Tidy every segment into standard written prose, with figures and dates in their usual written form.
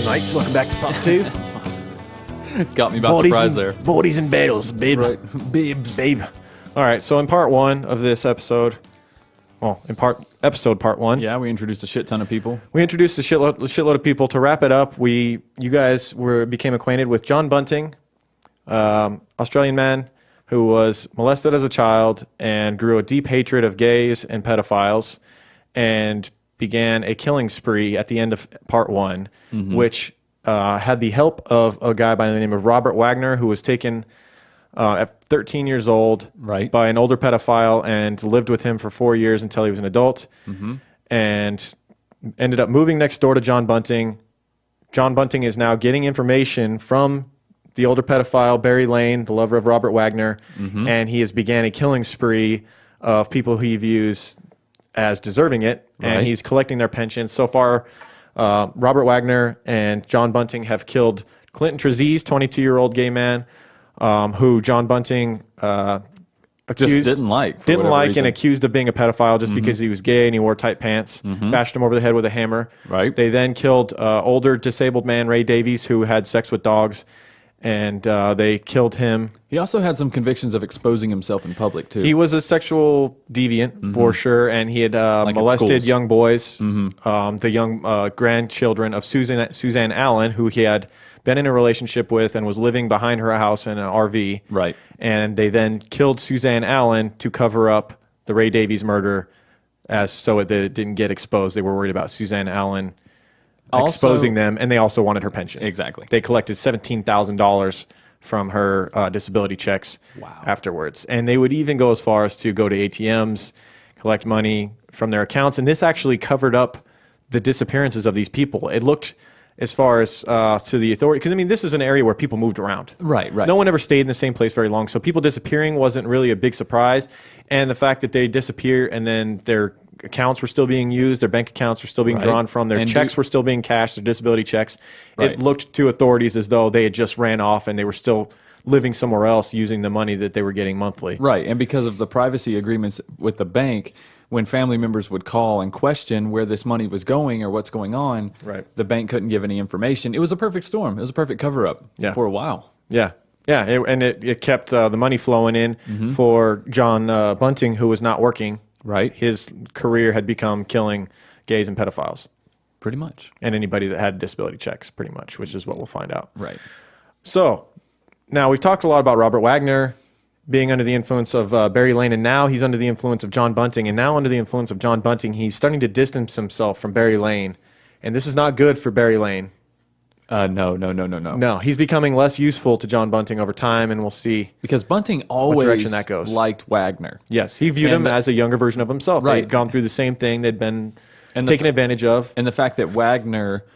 mates. Welcome back to part 2. Got me by surprise there. Bodies and battles, babe. Right. Bibs. Babe. All right, so in part 1 of this episode, part 1, Yeah, we introduced a shit ton of people. we introduced a shitload of people. To wrap it up, you guys became acquainted with John Bunting, Australian man who was molested as a child and grew a deep hatred of gays and pedophiles, and began a killing spree at the end of part 1, which had the help of a guy by the name of Robert Wagner, who was taken at 13 years old by an older pedophile and lived with him for 4 years until he was an adult, and ended up moving next door to John Bunting. John Bunting is now getting information from the older pedophile, Barry Lane, the lover of Robert Wagner, and he has began a killing spree of people he views as deserving it, and he's collecting their pensions. So far, Robert Wagner and John Bunting have killed Clinton Trezise, 22-year-old gay man, who John Bunting accused, didn't like and accused of being a pedophile just because he was gay and he wore tight pants, bashed him over the head with a hammer. Right. They then killed older disabled man Ray Davies, who had sex with dogs, and they killed him. He also had some convictions of exposing himself in public, too. He was a sexual deviant, for sure, and he had molested young boys, the young grandchildren of Suzanne Allen, who he had been in a relationship with and was living behind her house in an RV. Right. And they then killed Suzanne Allen to cover up the Ray Davies murder, so that it didn't get exposed. They were worried about Suzanne Allen exposing them, and they also wanted her pension. Exactly. They collected $17,000 from her disability checks afterwards. And they would even go as far as to go to ATMs, collect money from their accounts. And this actually covered up the disappearances of these people. It looked, as far as to the authority, because, I mean, this is an area where people moved around. Right. No one ever stayed in the same place very long. So people disappearing wasn't really a big surprise. And the fact that they disappear and then their accounts were still being used, their bank accounts were still being drawn from, their checks were still being cashed, their disability checks. It looked to authorities as though they had just ran off and they were still living somewhere else using the money that they were getting monthly. Right, and because of the privacy agreements with the bank, when family members would call and question where this money was going or what's going on, the bank couldn't give any information. It was a perfect storm. It was a perfect cover-up for a while. Yeah. Yeah, it kept the money flowing in for John Bunting, who was not working. Right. His career had become killing gays and pedophiles. Pretty much. And anybody that had disability checks, pretty much, which is what we'll find out. Right. So, now we've talked a lot about Robert Wagner being under the influence of Barry Lane, and now he's under the influence of John Bunting. And now under the influence of John Bunting, he's starting to distance himself from Barry Lane. And this is not good for Barry Lane. No. No, he's becoming less useful to John Bunting over time, and we'll see because Bunting always what direction that goes. Liked Wagner. Yes, he viewed him as a younger version of himself. Right. They'd gone through the same thing. They'd been taken advantage of. And the fact that Wagner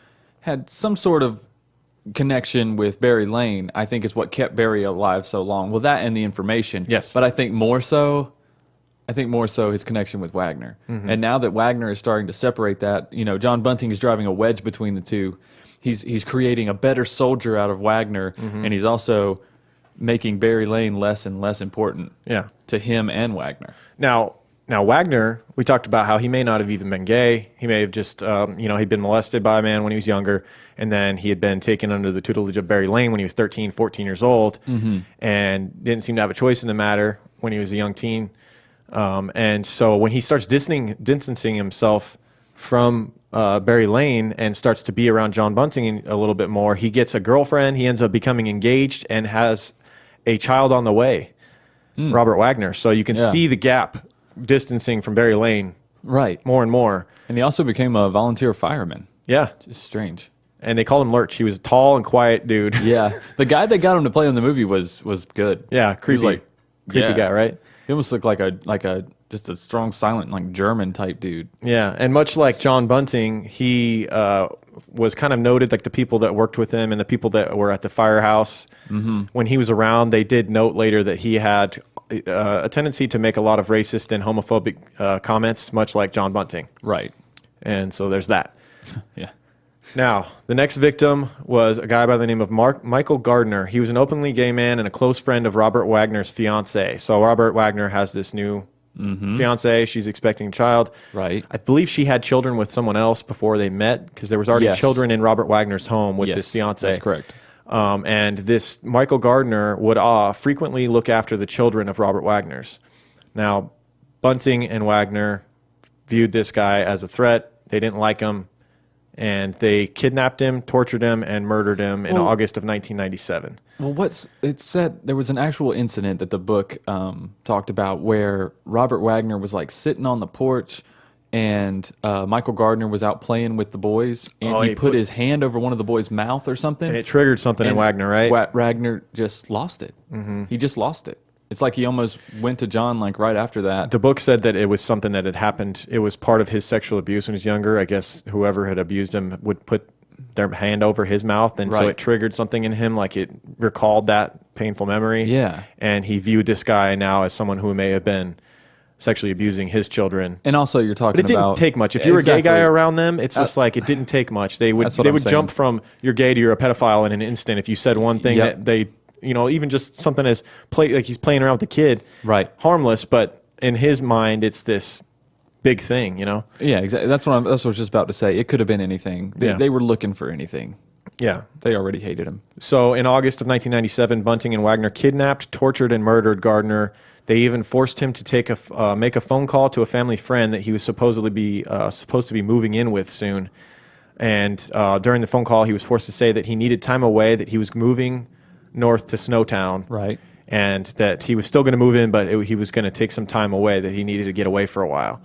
had some sort of connection with Barry Lane, I think, is what kept Barry alive so long. Well, that and the information. Yes. But I think more so his connection with Wagner. And now that Wagner is starting to separate that, John Bunting is driving a wedge between the two. He's creating a better soldier out of Wagner, and he's also making Barry Lane less and less important to him and Wagner. Now Wagner, we talked about how he may not have even been gay. He may have just, he'd been molested by a man when he was younger, and then he had been taken under the tutelage of Barry Lane when he was 13, 14 years old, and didn't seem to have a choice in the matter when he was a young teen. And so when he starts distancing himself from Barry Lane and starts to be around John Bunting a little bit more, he gets a girlfriend. He ends up becoming engaged and has a child on the way, Robert Wagner. So you can see the gap distancing from Barry Lane more and more. And he also became a volunteer fireman. Yeah. It's strange. And they called him Lurch. He was a tall and quiet dude. Yeah. The guy that got him to play in the movie was good. Yeah, creepy. Creepy guy, right? He almost looked like a just a strong, silent, German type dude. Yeah, and much like John Bunting, he was kind of noted, like the people that worked with him and the people that were at the firehouse when he was around, they did note later that he had a tendency to make a lot of racist and homophobic comments, much like John Bunting. Right. And so there's that. Yeah. Now, the next victim was a guy by the name of Michael Gardner. He was an openly gay man and a close friend of Robert Wagner's fiancée. So Robert Wagner has this new fiance. She's expecting a child. Right. I believe she had children with someone else before they met because there was already Yes. children in Robert Wagner's home with this fiance. That's correct. And this Michael Gardner would frequently look after the children of Robert Wagner's. Now, Bunting and Wagner viewed this guy as a threat. They didn't like him, and they kidnapped him, tortured him, and murdered him in August of 1997. Well, it said there was an actual incident that the book talked about where Robert Wagner was like sitting on the porch, and Michael Gardner was out playing with the boys, and he put his hand over one of the boys' mouth or something, And it triggered something in Wagner, right? Wagner just lost it. He just lost it. It's like he almost went to John like right after that. The book said that it was something that had happened. It was part of his sexual abuse when he was younger. I guess whoever had abused him would put their hand over his mouth, and so Right. it triggered something in him, like it recalled that painful memory. Yeah. And he viewed this guy now as someone who may have been sexually abusing his children. And also, you're talking But it about didn't take much. If you were a gay guy Exactly. around them, it's just like it didn't take much. They would That's what I'm jump saying. from you're gay to you're a pedophile in an instant if you said one thing Yep. that they, even just something as like he's playing around with the kid, Right. harmless, but in his mind it's this big thing, Yeah, exactly. That's what I was just about to say. It could have been anything. Yeah. They were looking for anything. Yeah. They already hated him. So in August of 1997, Bunting and Wagner kidnapped, tortured, and murdered Gardner. They even forced him to make a phone call to a family friend that he was supposed to be moving in with soon. And during the phone call, he was forced to say that he needed time away, that he was moving north to Snowtown, Right. and that he was still going to move in, but he was going to take some time away, that he needed to get away for a while.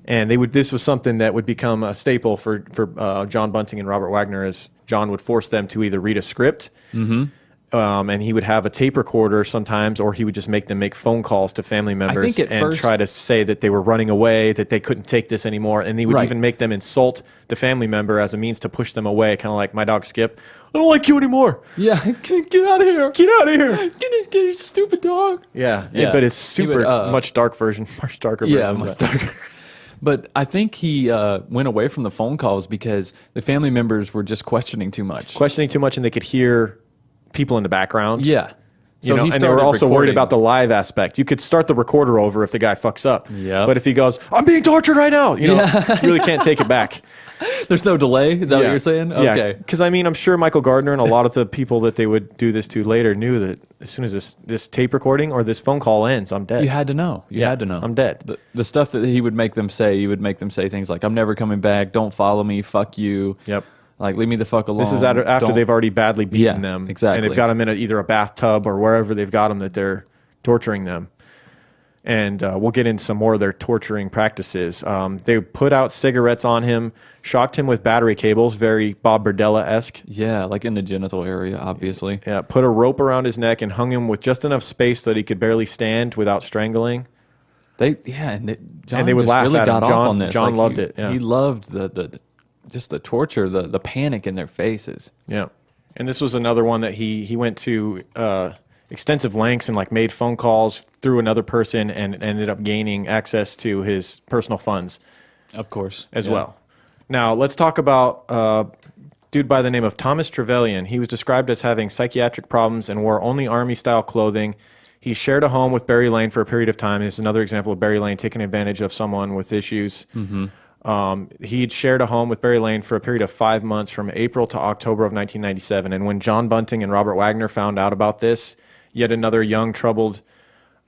And this was something that would become a staple for John Bunting and Robert Wagner, as John would force them to either read a script, and he would have a tape recorder sometimes, or he would just make them make phone calls to family members at and first- try to say that they were running away, that they couldn't take this anymore, and he would Right. even make them insult the family member as a means to push them away, kind of like my dog Skip. I don't like you anymore. Yeah, get out of here. Get out of here. Get this stupid dog. Yeah, Yeah. but it's He would, super much darker version. Yeah, much darker. But I think he went away from the phone calls because the family members were just questioning too much. Questioning too much, and they could hear people in the background. Yeah. So and they were also worried about the live aspect. You could start the recorder over if the guy fucks up. Yep. But if he goes, I'm being tortured right now, you really can't take it back. There's no delay. Is that what you're saying? Yeah. Okay. Because, I'm sure Michael Gardner and a lot of the people that they would do this to later knew that as soon as this tape recording or this phone call ends, I'm dead. You had to know. You had to know. I'm dead. The stuff that he would make them say, he would make them say things like, I'm never coming back. Don't follow me. Fuck you. Yep. Like, leave me the fuck alone. This is after Don't- they've already badly beaten them. exactly. And they've got them in either a bathtub or wherever they've got them that they're torturing them. And we'll get into some more of their torturing practices. They put out cigarettes on him, shocked him with battery cables, very Bob Berdella-esque. Yeah, like in the genital area, obviously. Yeah, put a rope around his neck and hung him with just enough space so that he could barely stand without strangling. John And they would just laugh really at him. got off on this. John loved it, yeah. He loved the just the torture, the panic in their faces. Yeah. And this was another one that he went to extensive lengths and like made phone calls through another person and ended up gaining access to his personal funds Of course. as well. Now, let's talk about a dude by the name of Thomas Trevelyan. He was described as having psychiatric problems and wore only Army-style clothing. He shared a home with Barry Lane for a period of time. It's another example of Barry Lane taking advantage of someone with issues. He'd shared a home with Barry Lane for a period of 5 months from April to October of 1997. And when John Bunting and Robert Wagner found out about this, yet another young, troubled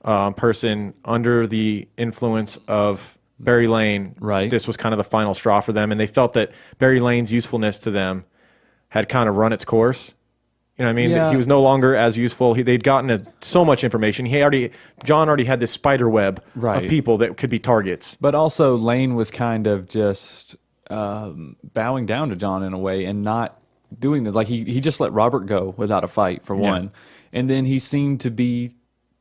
person under the influence of Barry Lane, Right. this was kind of the final straw for them. And they felt that Barry Lane's usefulness to them had kind of run its course. You know what I mean? Yeah. He was no longer as useful. They'd gotten so much information. John already had this spider web Right. of people that could be targets. But also, Lane was kind of just bowing down to John in a way and not doing this. Like, he just let Robert go without a fight, for one. And then he seemed to be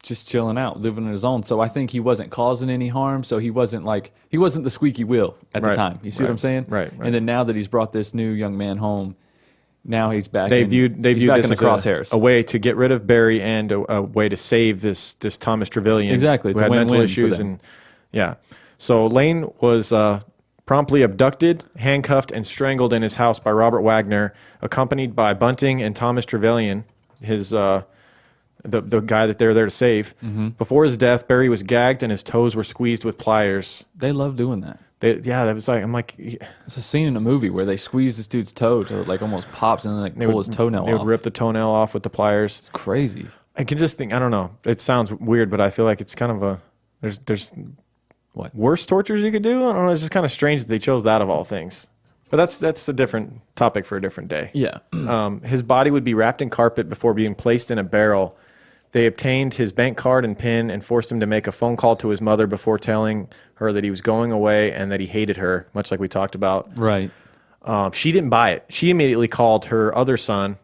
just chilling out, living on his own. So I think he wasn't causing any harm. So he wasn't the squeaky wheel at the Right. time. You see what I'm saying? Right. And then now that he's brought this new young man home, now he's back. They in, viewed he's back this in the as crosshairs. a way to get rid of Barry and a way to save this Thomas Trevelyan. Exactly. It's who a had mental win-win for issues. them. And yeah. So Lane was promptly abducted, handcuffed, and strangled in his house by Robert Wagner, accompanied by Bunting and Thomas Trevelyan, his the guy that they're there to save. Before his death, Barry was gagged and his toes were squeezed with pliers. They love doing that. That was like, I'm like, It's a scene in a movie where they squeeze this dude's toe till it like almost pops and then like pull his toenail they off. would rip the toenail off with the pliers. It's crazy. I can just think, I don't know. It sounds weird, but I feel like it's kind of there's What? worse tortures you could do. I don't know. It's just kind of strange that they chose that of all things. But that's a different topic for a different day. Yeah. His body would be wrapped in carpet before being placed in a barrel. They obtained his bank card and PIN and forced him to make a phone call to his mother before telling her that he was going away and that he hated her, much like we talked about. Right. She didn't buy it. She immediately called her other son,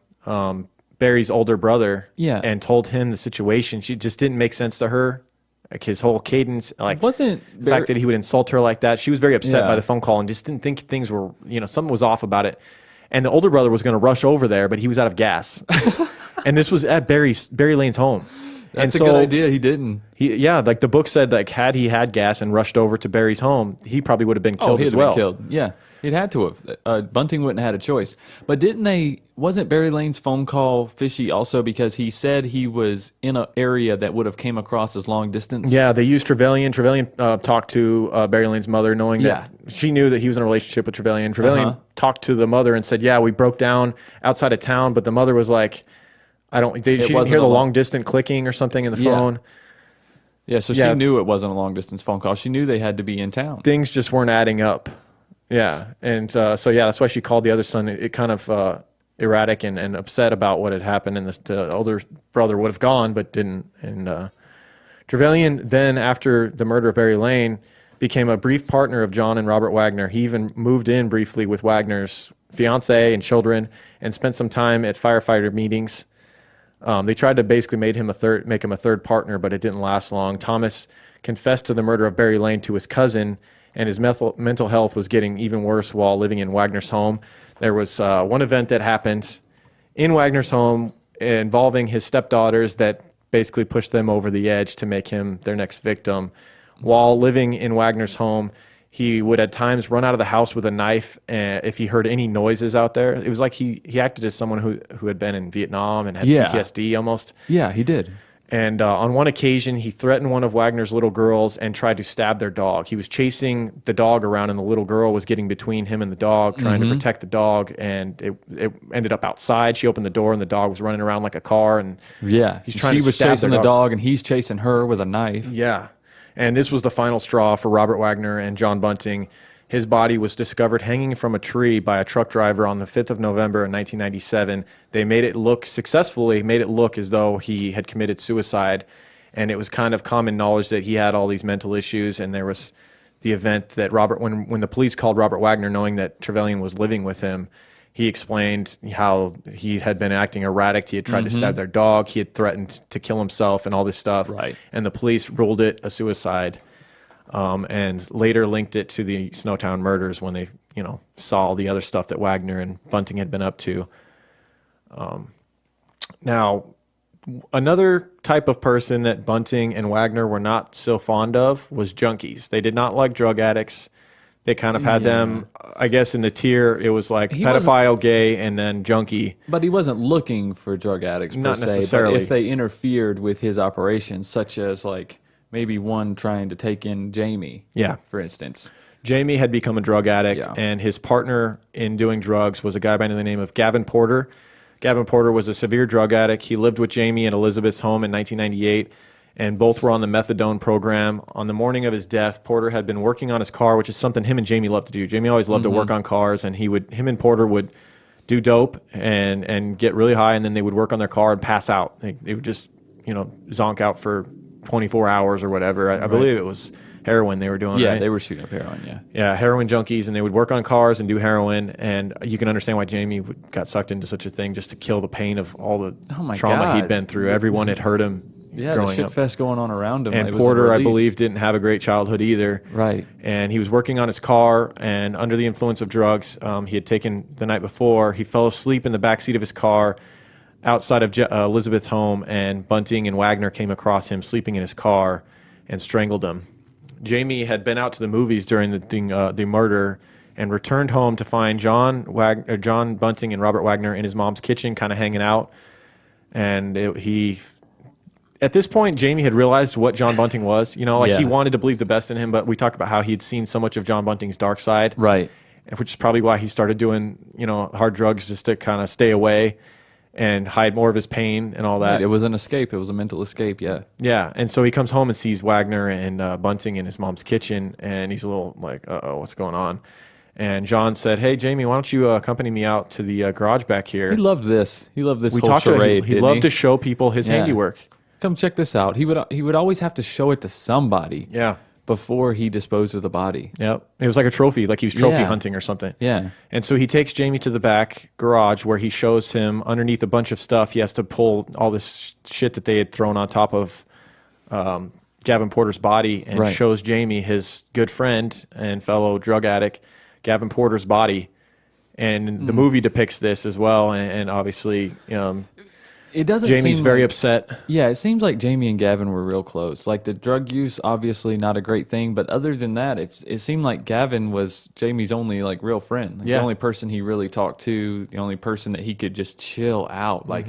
Barry's older brother, and told him the situation. She just didn't make sense to her. Like his whole cadence, like Wasn't the fact that he would insult her like that. She was very upset Yeah. by the phone call and just didn't think things were, something was off about it. And the older brother was going to rush over there, but he was out of gas. And this was at Barry Lane's home. That's and a good idea. He didn't. Like the book said, like had he had gas and rushed over to Barry's home, he probably would have been killed He'd as have well. been killed. Yeah. He'd had to have. Bunting wouldn't have had a choice. But wasn't Barry Lane's phone call fishy also because he said he was in an area that would have came across as long distance? Yeah, they used Trevelyan. Trevelyan talked to Barry Lane's mother, knowing that she knew that he was in a relationship with Trevelyan. Trevelyan talked to the mother and said, "Yeah, we broke down outside of town," but the mother was like, "I don't." She didn't hear the long distance clicking or something in the phone. Yeah, so she knew it wasn't a long distance phone call. She knew they had to be in town. Things just weren't adding up. Yeah, and that's why she called the other son. It kind of erratic and upset about what had happened, and the older brother would have gone, but didn't. And Trevelyan then, after the murder of Barry Lane, became a brief partner of John and Robert Wagner. He even moved in briefly with Wagner's fiancée and children, and spent some time at firefighter meetings. They tried to basically make him a third partner, but it didn't last long. Thomas confessed to the murder of Barry Lane to his cousin, and his mental health was getting even worse while living in Wagner's home. There was one event that happened in Wagner's home involving his stepdaughters that basically pushed them over the edge to make him their next victim. While living in Wagner's home, he would at times run out of the house with a knife if he heard any noises out there. It was like he acted as someone who had been in Vietnam and had PTSD almost. Yeah, he did. And on one occasion, he threatened one of Wagner's little girls and tried to stab their dog. He was chasing the dog around, and the little girl was getting between him and the dog, trying to protect the dog. And it ended up outside. She opened the door, and the dog was running around like a car. And he's trying to stab chasing the dog, and he's chasing her with a knife. Yeah, and this was the final straw for Robert Wagner and John Bunting. His body was discovered hanging from a tree by a truck driver on the 5th of November in 1997. They made it look as though he had committed suicide, and it was kind of common knowledge that he had all these mental issues. And there was the event that when the police called Robert Wagner, knowing that Trevelyan was living with him, he explained how he had been acting erratic. He had tried to stab their dog. He had threatened to kill himself and all this stuff. Right. And the police ruled it a suicide. And later linked it to the Snowtown murders when they, saw all the other stuff that Wagner and Bunting had been up to. Now, another type of person that Bunting and Wagner were not so fond of was junkies. They did not like drug addicts. They kind of had them, I guess, in the tier. It was like pedophile, gay, and then junkie. But he wasn't looking for drug addicts per Not se. necessarily. But if they interfered with his operations, such as like maybe one trying to take in Jamie, for instance. Jamie had become a drug addict, and his partner in doing drugs was a guy by the name of Gavin Porter. Gavin Porter was a severe drug addict. He lived with Jamie at Elizabeth's home in 1998, and both were on the methadone program. On the morning of his death, Porter had been working on his car, which is something him and Jamie loved to do. Jamie always loved to work on cars, and him and Porter would do dope and get really high, and then they would work on their car and pass out. They would just, zonk out for 24 hours or whatever. I believe it was heroin they were doing, Yeah, right? they were shooting up heroin, Yeah, heroin junkies, and they would work on cars and do heroin, and you can understand why Jamie got sucked into such a thing, just to kill the pain of all the trauma he'd been through. Everyone had hurt him growing the shit up. fest going on around him. And Porter, I believe, didn't have a great childhood either. Right. And he was working on his car, and under the influence of drugs he had taken the night before, he fell asleep in the backseat of his car outside of Elizabeth's home, and Bunting and Wagner came across him sleeping in his car and strangled him. Jamie had been out to the movies during the murder and returned home to find John Bunting and Robert Wagner in his mom's kitchen kind of hanging out. And he at this point, Jamie had realized what John Bunting was. You know, like he Yeah. wanted to believe the best in him, but we talked about how he had seen so much of John Bunting's dark side. Right. Which is probably why he started doing, you know, hard drugs just to kind of stay away and hide more of his pain and all that. Right. It was an escape. It was a mental escape. Yeah. Yeah, and so he comes home and sees Wagner and Bunting in his mom's kitchen, and he's a little like, uh-oh, what's going on? And John said, hey, Jamie, why don't you accompany me out to the garage back here? He loved this. He loved this We whole talked about charade. he didn't loved to show people his Yeah. handiwork. Come check this out. He would always have to show it to somebody. Yeah. Before he disposed of the body. Yep. It was like a trophy, like he was trophy Yeah. hunting or something. Yeah. And so he takes Jamie to the back garage where he shows him underneath a bunch of stuff. He has to pull all this shit that they had thrown on top of Gavin Porter's body and Right. shows Jamie, his good friend and fellow drug addict, Gavin Porter's body. And the movie depicts this as well. And obviously, It doesn't Jamie's seem very like, upset. Yeah, it seems like Jamie and Gavin were real close. Like the drug use, obviously not a great thing, but other than that, it seemed like Gavin was Jamie's only like real friend. Like, Yeah. the only person he really talked to, the only person that he could just chill out. Like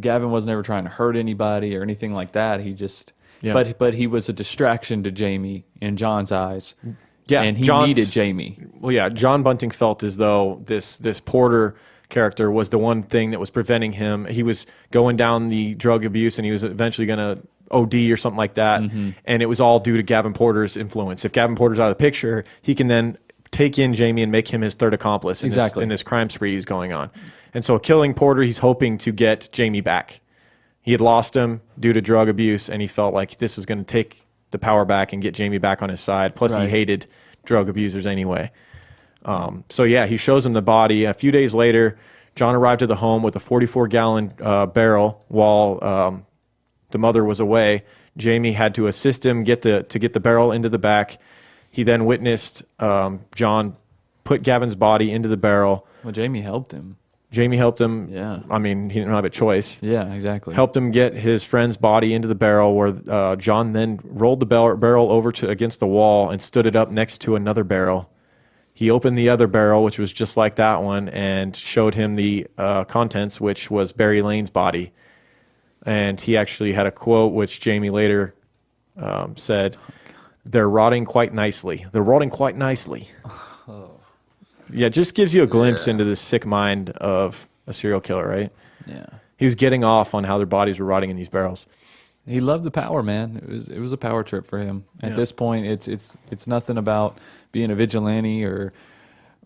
Gavin wasn't ever trying to hurt anybody or anything like that. He just, Yeah. but he was a distraction to Jamie in John's eyes. Yeah, and he John's- needed Jamie. Well, yeah, John Bunting felt as though this Porter character was the one thing that was preventing him. He was going down the drug abuse, and he was eventually going to OD or something like that. And it was all due to Gavin Porter's influence. If Gavin Porter's out of the picture, he can then take in Jamie and make him his third accomplice in, Exactly. in this crime spree he's going on. And so killing Porter, he's hoping to get Jamie back. He had lost him due to drug abuse, and he felt like this was going to take the power back and get Jamie back on his side. Plus, he Right. hated drug abusers anyway. So yeah, he shows him the body. A few days later, John arrived at the home with a 44-gallon barrel while the mother was away. Jamie had to assist him get the barrel into the back. He then witnessed John put Gavin's body into the barrel. Well, Jamie helped him. Jamie helped him. Yeah. I mean, he didn't have a choice. Yeah, exactly. Helped him get his friend's body into the barrel, where John then rolled the barrel over against the wall and stood it up next to another barrel. He opened the other barrel, which was just like that one, and showed him the contents, which was Barry Lane's body. And he actually had a quote, which Jamie later said, "They're rotting quite nicely. They're rotting quite nicely." Yeah, it just gives you a glimpse into the sick mind of a serial killer, right? Yeah. He was getting off on how their bodies were rotting in these barrels. He loved the power, man. It was a power trip for him. At this point, it's nothing about being a vigilante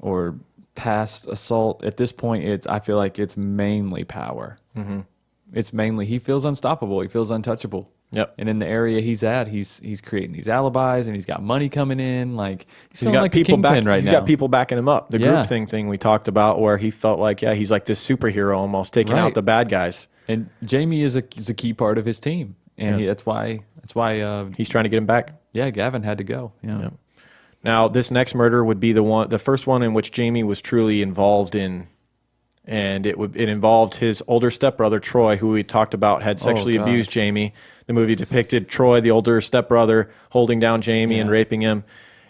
or past assault. At this point, I feel like it's mainly power. Mm-hmm. It's mainly he feels unstoppable. He feels untouchable. Yep. And in the area he's at, he's creating these alibis, and he's got money coming in. Like he's He's got like people a kingpin back. right He's now. got people backing him up. The Yeah. group thing we talked about, where he felt like, yeah, he's like this superhero almost taking Right. out the bad guys. And Jamie is a key part of his team, and Yeah. that's why He's trying to get him back. Gavin had to go. Yeah. Yeah. Now, this next murder would be the first one in which Jamie was truly involved in, and it involved his older stepbrother Troy, who we talked about had sexually God. abused Jamie. The movie depicted Troy, the older stepbrother, holding down Jamie and raping him.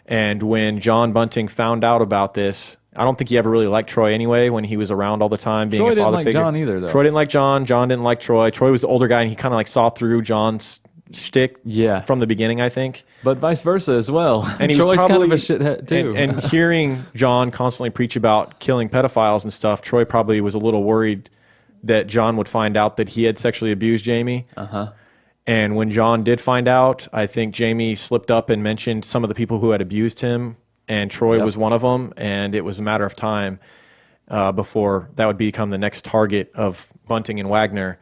And when John Bunting found out about this, I don't think he ever really liked Troy anyway when he was around all the time being Troy a didn't father like figure. John either, though. Troy didn't like John. John didn't like Troy. Troy was the older guy, and he kind of like saw through John's shtick Yeah. from the beginning, I think. But vice versa as well. And he Troy's was kind of probably, a shithead too. And hearing John constantly preach about killing pedophiles and stuff, Troy probably was a little worried that John would find out that he had sexually abused Jamie. And when John did find out, I think Jamie slipped up and mentioned some of the people who had abused him, and Troy was one of them. And it was a matter of time before that would become the next target of Bunting and Wagner.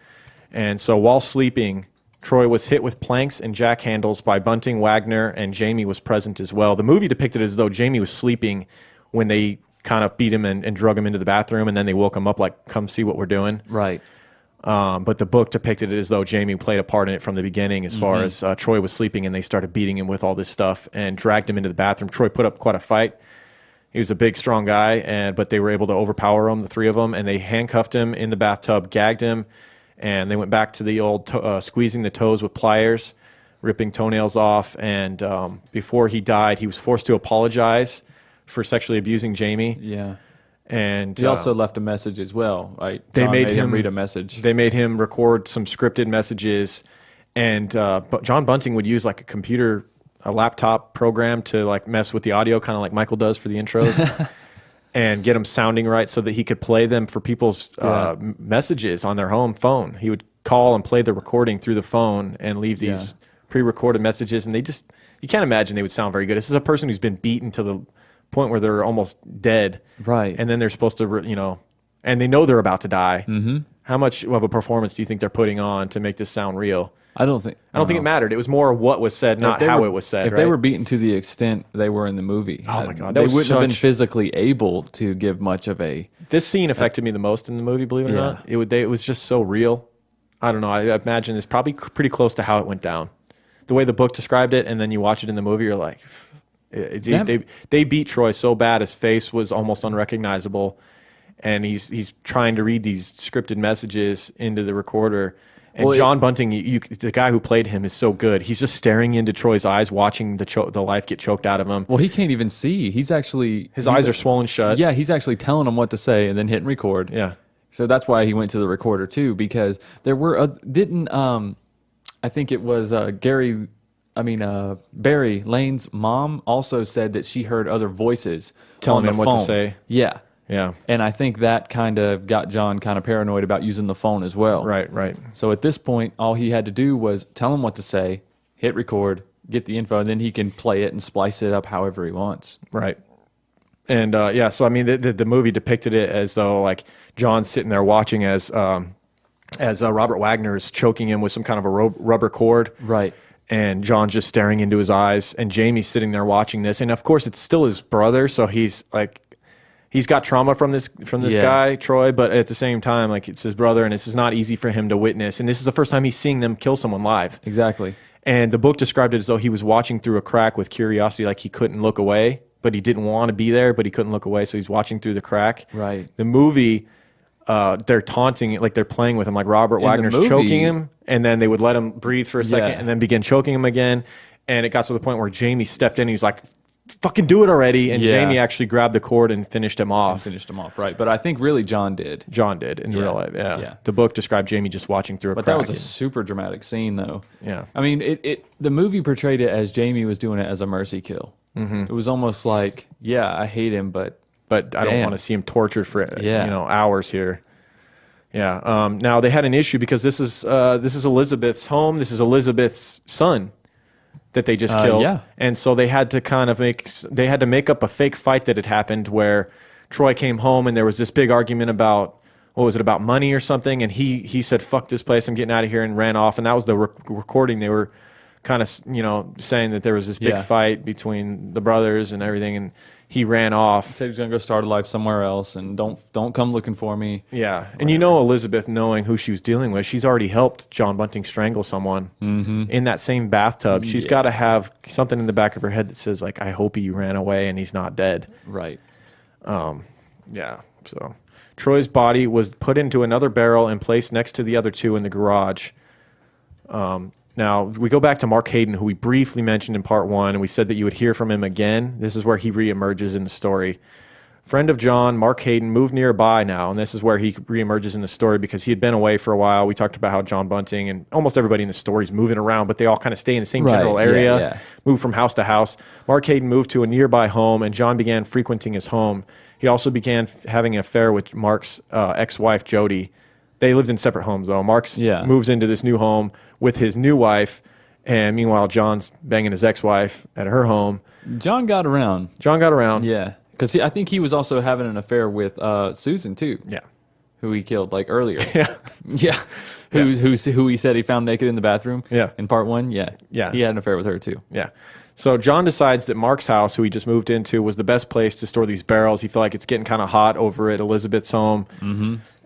And so while sleeping, Troy was hit with planks and jack handles by Bunting, Wagner, and Jamie was present as well. The movie depicted it as though Jamie was sleeping when they kind of beat him and drug him into the bathroom, and then they woke him up like, come see what we're doing. right. But the book depicted it as though Jamie played a part in it from the beginning, as far as Troy was sleeping and they started beating him with all this stuff and dragged him into the bathroom. Troy put up quite a fight. He was a big, strong guy, but they were able to overpower him, the three of them, and they handcuffed him in the bathtub, gagged him, and they went back to the old squeezing the toes with pliers, ripping toenails off. And before he died, he was forced to apologize for sexually abusing Jamie. Yeah. And He also left a message as well, right? they John made him him read a message. They made him record some scripted messages And but John Bunting would use like a laptop program to like mess with the audio, kind of like Michael does for the intros, and get them sounding right so that he could play them for people's messages on their home phone. He would call and play the recording through the phone and leave these pre-recorded messages, and you can't imagine they would sound very good. This is a person who's been beaten to the point where they're almost dead, right? And then they're supposed to, and they know they're about to die. Mm-hmm. How much of a performance do you think they're putting on to make this sound real? I don't think it mattered. It was more what was said, not how it was said. If they were beaten to the extent they were in the movie, oh my God, they wouldn't have been physically able to give much of a. This scene affected me the most in the movie. Believe it or not, it was just so real. I don't know. I imagine it's probably pretty close to how it went down. The way the book described it, and then you watch it in the movie, you're like, they beat Troy so bad his face was almost unrecognizable, and he's trying to read these scripted messages into the recorder. And John Bunting, the guy who played him, is so good. He's just staring into Troy's eyes, watching the life get choked out of him. Well, he can't even see. His eyes are swollen shut. Yeah, he's actually telling him what to say and then hitting record. Yeah. So that's why he went to the recorder too, because there were I think it was Barry Lane's mom also said that she heard other voices telling him what to say. Yeah. Yeah. And I think that kind of got John kind of paranoid about using the phone as well. Right. So at this point, all he had to do was tell him what to say, hit record, get the info, and then he can play it and splice it up however he wants. Right. And so I mean, the movie depicted it as though like John's sitting there watching as Robert Wagner is choking him with some kind of a rubber cord. Right. And John's just staring into his eyes, and Jamie's sitting there watching this. And of course, it's still his brother, so he's got trauma from this guy, Troy, but at the same time, like, it's his brother, and this is not easy for him to witness. And this is the first time he's seeing them kill someone live. Exactly. And the book described it as though he was watching through a crack with curiosity, like he couldn't look away, but he didn't want to be there, but he couldn't look away, so he's watching through the crack. Right. The movie, they're taunting, like they're playing with him, like Robert Wagner's choking him, and then they would let him breathe for a second, and then begin choking him again. And it got to the point where Jamie stepped in, he's like, fucking do it already. And Jamie actually grabbed the cord and finished him off. Right. But I think really John did. In real life, yeah. The book described Jamie just watching through a crack. But that was a super dramatic scene, though. Yeah. I mean, the movie portrayed it as Jamie was doing it as a mercy kill. Mm-hmm. It was almost like, I hate him, but I don't want to see him tortured for hours here. Yeah. Now they had an issue because this is Elizabeth's home. This is Elizabeth's son that they just killed. And so they had to make up a fake fight that had happened where Troy came home and there was this big argument about, what was it, about money or something, and he said, fuck this place, I'm getting out of here, and ran off. And that was the recording. They were kind of saying that there was this big fight between the brothers and everything, and he ran off. He said he was going to go start a life somewhere else, and don't come looking for me. Yeah, and Elizabeth, knowing who she was dealing with, she's already helped John Bunting strangle someone in that same bathtub. She's got to have something in the back of her head that says, like, I hope he ran away and he's not dead. Right. So Troy's body was put into another barrel and placed next to the other two in the garage. Now, we go back to Mark Hayden, who we briefly mentioned in part one, and we said that you would hear from him again. This is where he reemerges in the story. Friend of John, Mark Hayden, moved nearby now, and this is where he reemerges in the story because he had been away for a while. We talked about how John Bunting and almost everybody in the story is moving around, but they all kind of stay in the same general area, move from house to house. Mark Hayden moved to a nearby home, and John began frequenting his home. He also began having an affair with Mark's ex-wife, Jody. They lived in separate homes, though. Mark's moves into this new home with his new wife, and meanwhile, John's banging his ex-wife at her home. John got around. Yeah, because I think he was also having an affair with Susan, too. Yeah. Who he killed, like, earlier. Yeah. Who he said he found naked in the bathroom in part one. Yeah. He had an affair with her, too. Yeah. So John decides that Mark's house, who he just moved into, was the best place to store these barrels. He felt like it's getting kind of hot over at Elizabeth's home,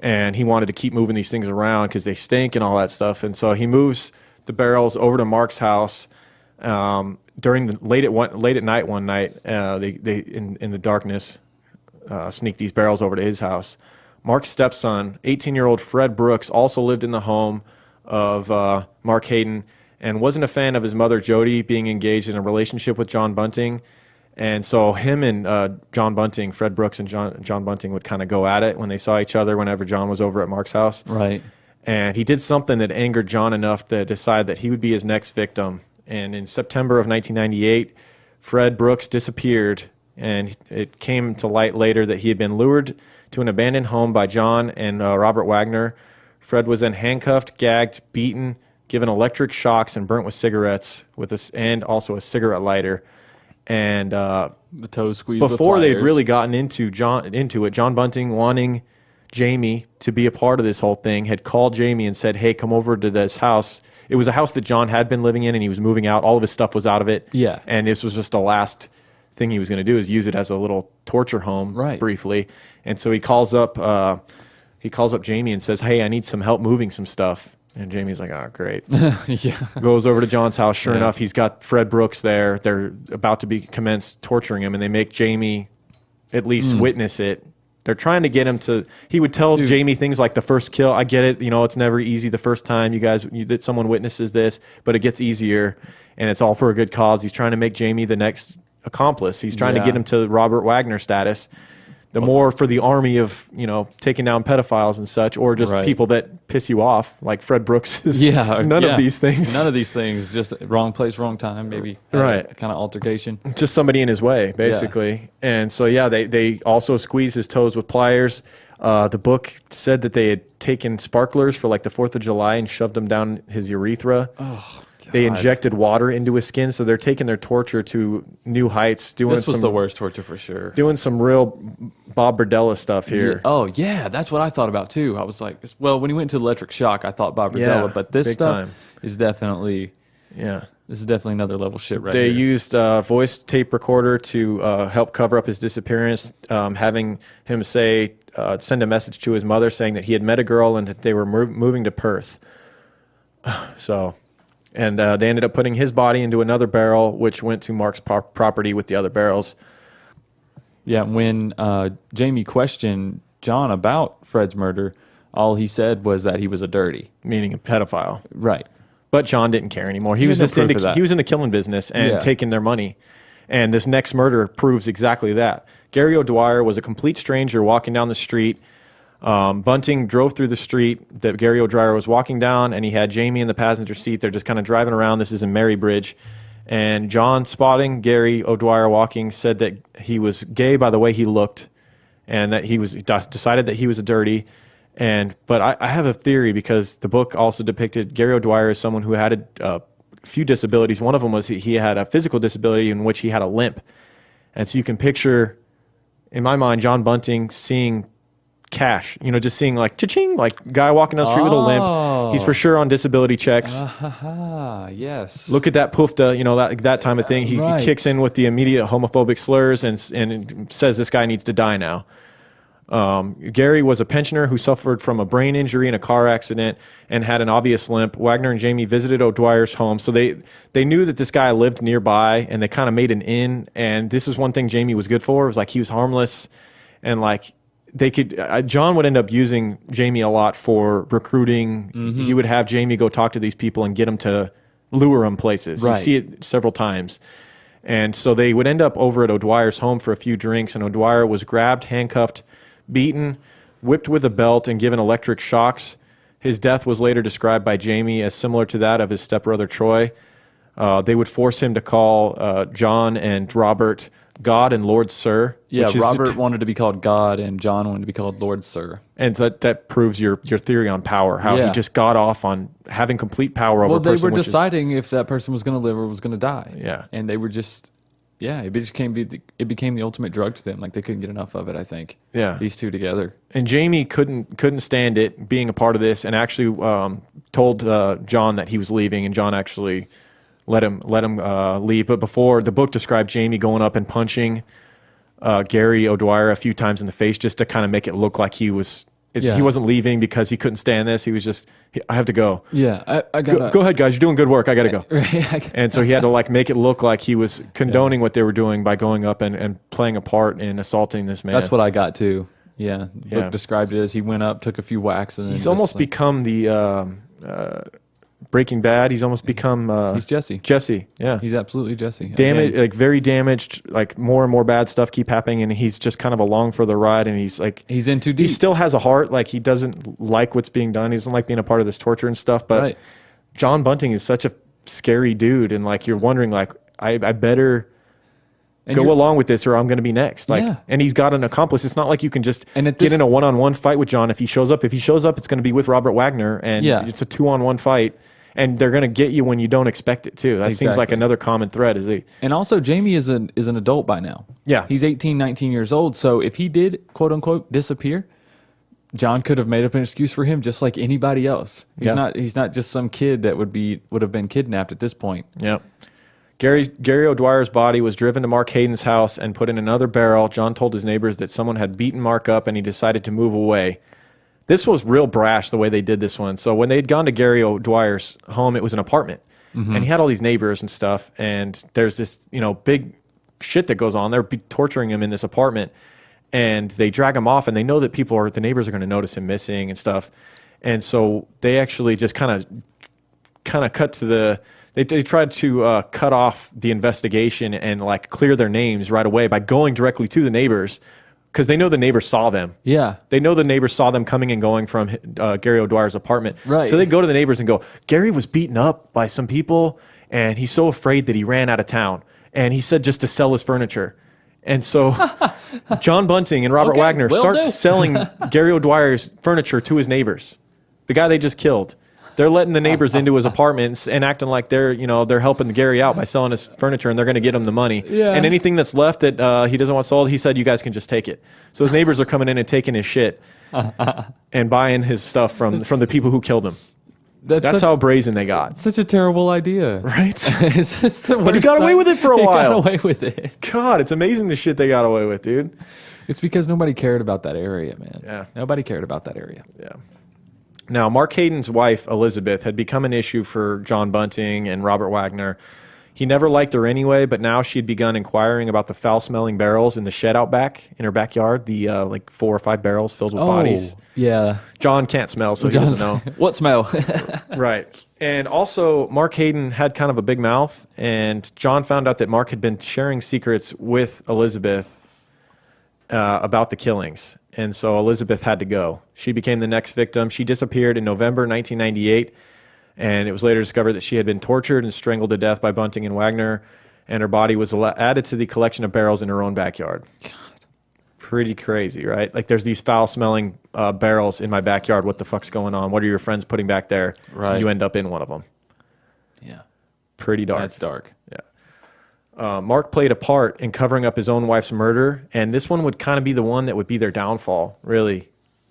and he wanted to keep moving these things around because they stink and all that stuff. And so he moves the barrels over to Mark's house during the late at night one night. They in the darkness sneak these barrels over to his house. Mark's stepson, 18-year-old Fred Brooks, also lived in the home of Mark Hayden, and wasn't a fan of his mother, Jody, being engaged in a relationship with John Bunting. And so him and John Bunting, Fred Brooks and John Bunting would kind of go at it when they saw each other whenever John was over at Mark's house. Right. And he did something that angered John enough to decide that he would be his next victim. And in September of 1998, Fred Brooks disappeared, and it came to light later that he had been lured to an abandoned home by John and Robert Wagner. Fred was then handcuffed, gagged, beaten, given electric shocks, and burnt with cigarettes and also a cigarette lighter. And The toe squeeze with before they'd pliers. really gotten into it, John Bunting, wanting Jamie to be a part of this whole thing, had called Jamie and said, "Hey, come over to this house." It was a house that John had been living in, and he was moving out. All of his stuff was out of it. Yeah. And this was just the last thing he was going to do, is use it as a little torture home briefly. And so he calls up Jamie and says, "Hey, I need some help moving some stuff." And Jamie's like, "Oh, great." Yeah. Goes over to John's house. Sure enough, he's got Fred Brooks there. They're about to commence torturing him, and they make Jamie at least witness it. They're trying to get him to. He would tell Jamie things like, "The first kill, I get it. You know, it's never easy the first time that someone witnesses this, but it gets easier, and it's all for a good cause." He's trying to make Jamie the next accomplice. He's trying to get him to Robert Wagner status. The more for the army of, taking down pedophiles and such, or just people that piss you off, like Fred Brooks. None of these things. None of these things. Just wrong place, wrong time, maybe. Kind of altercation. Just somebody in his way, basically. Yeah. And so, they also squeeze his toes with pliers. The book said that they had taken sparklers for like the 4th of July and shoved them down his urethra. Oh, God. They injected water into his skin, so they're taking their torture to new heights. This was the worst torture for sure. Doing some real Bob Berdella stuff here. Yeah. Oh, yeah, that's what I thought about too. I was like, well, when he went to electric shock, I thought Bob Berdella, but this stuff is definitely, this is definitely another level shit right here. They used a voice tape recorder to help cover up his disappearance, having him send a message to his mother saying that he had met a girl and that they were moving to Perth. And they ended up putting his body into another barrel, which went to Mark's property with the other barrels. Yeah, when Jamie questioned John about Fred's murder, all he said was that he was a dirty. Meaning a pedophile. Right. But John didn't care anymore. He was just in the killing business and taking their money. And this next murder proves exactly that. Gary O'Dwyer was a complete stranger walking down the street. Bunting drove through the street that Gary O'Dwyer was walking down, and he had Jamie in the passenger seat. They're just kind of driving around. This is in Marybridge. And John, spotting Gary O'Dwyer walking, said that he was gay by the way he looked, and that he decided that he was a dirty. But I have a theory, because the book also depicted Gary O'Dwyer as someone who had a few disabilities. One of them was he had a physical disability in which he had a limp. And so you can picture, in my mind, John Bunting seeing cash, just seeing like cha-ching, like guy walking down the street with a limp. He's for sure on disability checks. Yes. Look at that poofta, that time of thing. He kicks in with the immediate homophobic slurs and says this guy needs to die now. Gary was a pensioner who suffered from a brain injury in a car accident and had an obvious limp. Wagner and Jamie visited O'Dwyer's home, so they knew that this guy lived nearby, and they kind of made an inn. And this is one thing Jamie was good for. It was like he was harmless, and like John would end up using Jamie a lot for recruiting. Mm-hmm. He would have Jamie go talk to these people and get them to lure him places. You see it several times. And so they would end up over at O'Dwyer's home for a few drinks, and O'Dwyer was grabbed, handcuffed, beaten, whipped with a belt, and given electric shocks. His death was later described by Jamie as similar to that of his stepbrother Troy. They would force him to call John and Robert God and Lord Sir. Yeah, Robert wanted to be called God, and John wanted to be called Lord Sir. And so that proves your theory on power, how he just got off on having complete power over a person. Well, they were deciding if that person was going to live or was going to die. Yeah. And they were just, it became the ultimate drug to them. Like, they couldn't get enough of it, I think. Yeah. These two together. And Jamie couldn't stand it, being a part of this, and actually told John that he was leaving, and John actually let him leave. But before, the book described Jamie going up and punching Gary O'Dwyer a few times in the face just to kind of make it look like he wasn't leaving because he couldn't stand this. He was just, I have to go. Yeah, I gotta go ahead, guys. You're doing good work. I gotta go. And so he had to like make it look like he was condoning what they were doing by going up and playing a part in assaulting this man. That's what I got too. Yeah, the book described it as he went up, took a few whacks, and then he's almost become the Breaking Bad. He's almost become He's Jesse. Jesse. Yeah, He's absolutely Jesse. damaged, Again, like very damaged. Like more and more bad stuff keep happening, and he's just kind of along for the ride. And he's like, he's in too he deep. still has a heart. Like he doesn't like what's being done. He doesn't like being a part of this torture and stuff. But Right. John Bunting is such a scary dude, and like you're wondering, like I better And go you're- along with this, or I'm going to be next. Like, Yeah. and he's got an accomplice. It's not like you can just And at get this- in a one-on-one fight with John if he shows up. If he shows up, it's going to be with Robert Wagner, and Yeah. it's a 2-on-1 fight. And they're going to get you when you don't expect it too. That seems like Exactly. another common thread. Is he? And also, Jamie is an adult by now. Yeah. He's 18, 19 years old. So if he did, quote unquote, disappear, John could have made up an excuse for him just like anybody else. He's not just some kid that would have been kidnapped at this point. Yeah. Gary O'Dwyer's body was driven to Mark Hayden's house and put in another barrel. John told his neighbors that someone had beaten Mark up, and he decided to move away. This was real brash the way they did this one. So when they'd gone to Gary O'Dwyer's home, it was an apartment, and he had all these neighbors and stuff. And there's this, big shit that goes on. They're torturing him in this apartment, and they drag him off, and they know that the neighbors are going to notice him missing and stuff. And so they actually just kind of cut to the. They tried to cut off the investigation and like clear their names right away by going directly to the neighbors. Because they know the neighbors saw them. Yeah. They know the neighbors saw them coming and going from Gary O'Dwyer's apartment. Right. So they go to the neighbors and go, Gary was beaten up by some people, and he's so afraid that he ran out of town. And he said just to sell his furniture. And so John Bunting and Robert Okay, Wagner will start do. selling Gary O'Dwyer's furniture to his neighbors. The guy they just killed. They're letting the neighbors into his apartments and acting like they're helping Gary out by selling his furniture, and they're going to get him the money. Yeah. And anything that's left that he doesn't want sold, he said, you guys can just take it. So his neighbors are coming in and taking his shit and buying his stuff from the people who killed him. That's how brazen they got. Such a terrible idea. Right? It's just the But he worst got away time. with it for a He while. got away with it. God, it's amazing the shit they got away with, dude. It's because nobody cared about that area, man. Yeah. Nobody cared about that area. Yeah. Now, Mark Hayden's wife, Elizabeth, had become an issue for John Bunting and Robert Wagner. He never liked her anyway, but now she'd begun inquiring about the foul-smelling barrels in the shed out back in her backyard, the like 4 or 5 barrels filled with bodies. Yeah. John can't smell, so he doesn't know. What smell? Right. And also, Mark Hayden had kind of a big mouth, and John found out that Mark had been sharing secrets with Elizabeth about the killings. And so Elizabeth had to go. She became the next victim. She disappeared in November 1998, and it was later discovered that she had been tortured and strangled to death by Bunting and Wagner, and her body was added to the collection of barrels in her own backyard. God. Pretty crazy, right? Like, there's these foul-smelling barrels in my backyard. What the fuck's going on? What are your friends putting back there? Right. You end up in one of them. Yeah. Pretty dark. That's dark. Yeah. Mark played a part in covering up his own wife's murder, and this one would kind of be the one that would be their downfall, really.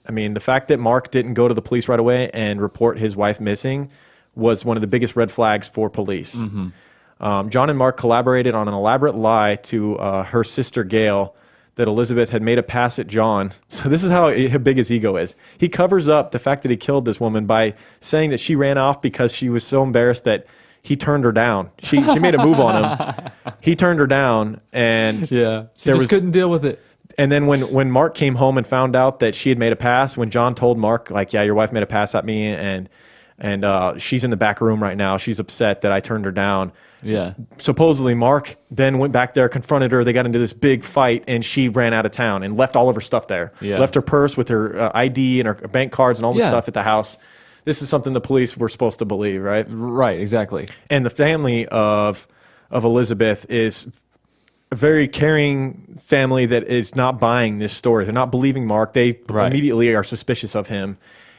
I mean, the fact that Mark didn't go to the police right away and report his wife missing was one of the biggest red flags for police. Mm-hmm. John and Mark collaborated on an elaborate lie to her sister, Gail, that Elizabeth had made a pass at John. So this is how big his ego is. He covers up the fact that he killed this woman by saying that she ran off because she was so embarrassed that he turned her down. She made a move on him. He turned her down, and Yeah. She just couldn't deal with it. And then when Mark came home and found out that she had made a pass, when John told Mark, like, yeah, your wife made a pass at me, and she's in the back room right now. She's upset that I turned her down. Yeah. Supposedly, Mark then went back there, confronted her. They got into this big fight, and she ran out of town and left all of her stuff there. Yeah. Left her purse with her ID and her bank cards and all this Yeah. stuff at the house. This is something the police were supposed to believe, right? Right, exactly. And the family of Elizabeth is a very caring family that is not buying this story. They're not believing Mark. They Right. immediately are suspicious of him.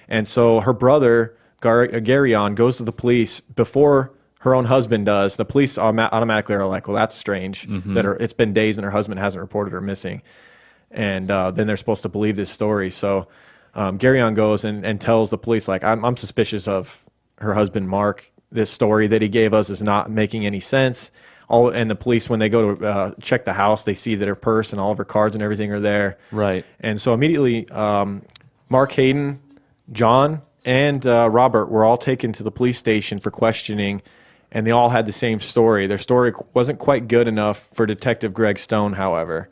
And so her brother, Garyon, goes to the police before her own husband does. The police automatically are like, well, that's strange that it's been days and her husband hasn't reported her missing. And then they're supposed to believe this story. So Garyon goes and tells the police, like, I'm suspicious of her husband, Mark. This story that he gave us is not making any sense. And the police, when they go to check the house, they see that her purse and all of her cards and everything are there. Right. And so immediately, Mark, Hayden, John, and Robert were all taken to the police station for questioning, and they all had the same story. Their story wasn't quite good enough for Detective Greg Stone, however.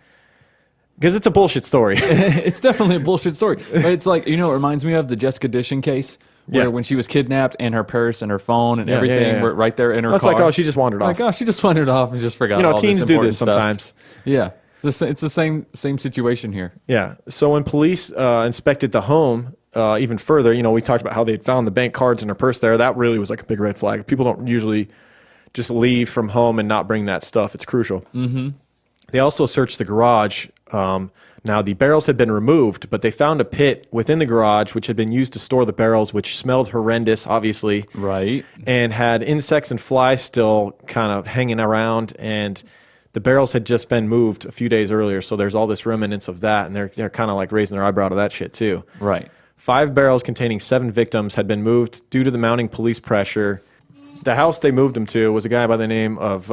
Because it's a bullshit story. It's definitely a bullshit story. But it's like, it reminds me of the Jessica Dishon case where Yeah. when she was kidnapped and her purse and her phone and everything were right there in her It's car. like, oh, she just wandered off. Like, oh, she just wandered off and just forgot. All teens this do important this stuff. sometimes. Yeah, it's the same situation here. Yeah. So when police inspected the home even further, we talked about how they'd found the bank cards in her purse there. That really was like a big red flag. People don't usually just leave from home and not bring that stuff. It's crucial. Mm-hmm. They also searched the garage. Now, the barrels had been removed, but they found a pit within the garage which had been used to store the barrels, which smelled horrendous, obviously. Right. And had insects and flies still kind of hanging around. And the barrels had just been moved a few days earlier, so there's all this remnants of that. And they're kind of like raising their eyebrow to that shit, too. Right. 5 barrels containing 7 victims had been moved due to the mounting police pressure. The house they moved them to was a guy by the name of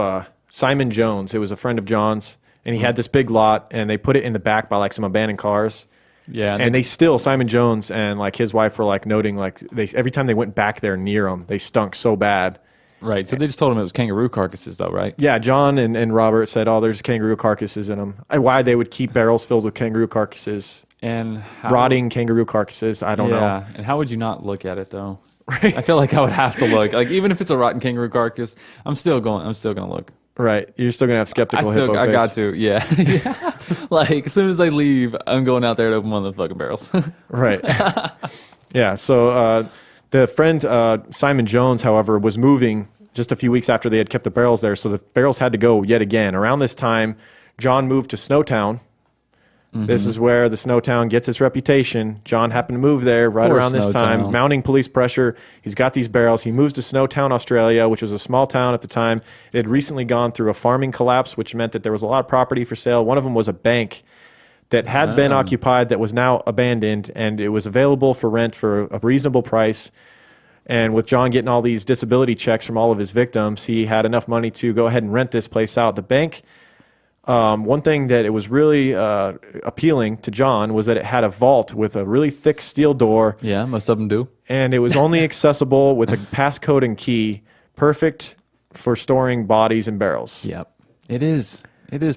Simon Jones. It was a friend of John's. And he had this big lot, and they put it in the back by like some abandoned cars. Yeah, and they still, Simon Jones and like his wife were like noting like every time they went back there near them, they stunk so bad. Right. So they just told him it was kangaroo carcasses, though, right? Yeah, John and Robert said, "Oh, there's kangaroo carcasses in them." Why they would keep barrels filled with kangaroo carcasses, And rotting kangaroo carcasses, I don't know. Yeah. And how would you not look at it though? Right. I feel like I would have to look. Like even if it's a rotten kangaroo carcass, I'm still gonna look. Right, you're still gonna have skeptical hippo I face. got to, yeah. Yeah. Like as soon as they leave, I'm going out there to open one of the fucking barrels. Right. Yeah. So the friend Simon Jones, however, was moving just a few weeks after they had kept the barrels there. So the barrels had to go yet again. Around this time, John moved to Snowtown. Mm-hmm. This is where the Snowtown gets its reputation. John happened to move there right Poor around this time, Snowtown. mounting police pressure. He's got these barrels. He moves to Snowtown, Australia, which was a small town at the time. It had recently gone through a farming collapse, which meant that there was a lot of property for sale. One of them was a bank that had been occupied that was now abandoned, and it was available for rent for a reasonable price. And with John getting all these disability checks from all of his victims, he had enough money to go ahead and rent this place out. The bank, one thing that it was really appealing to John was that it had a vault with a really thick steel door. Yeah, most of them do. And it was only accessible with a passcode and key, perfect for storing bodies and barrels. Yep. It is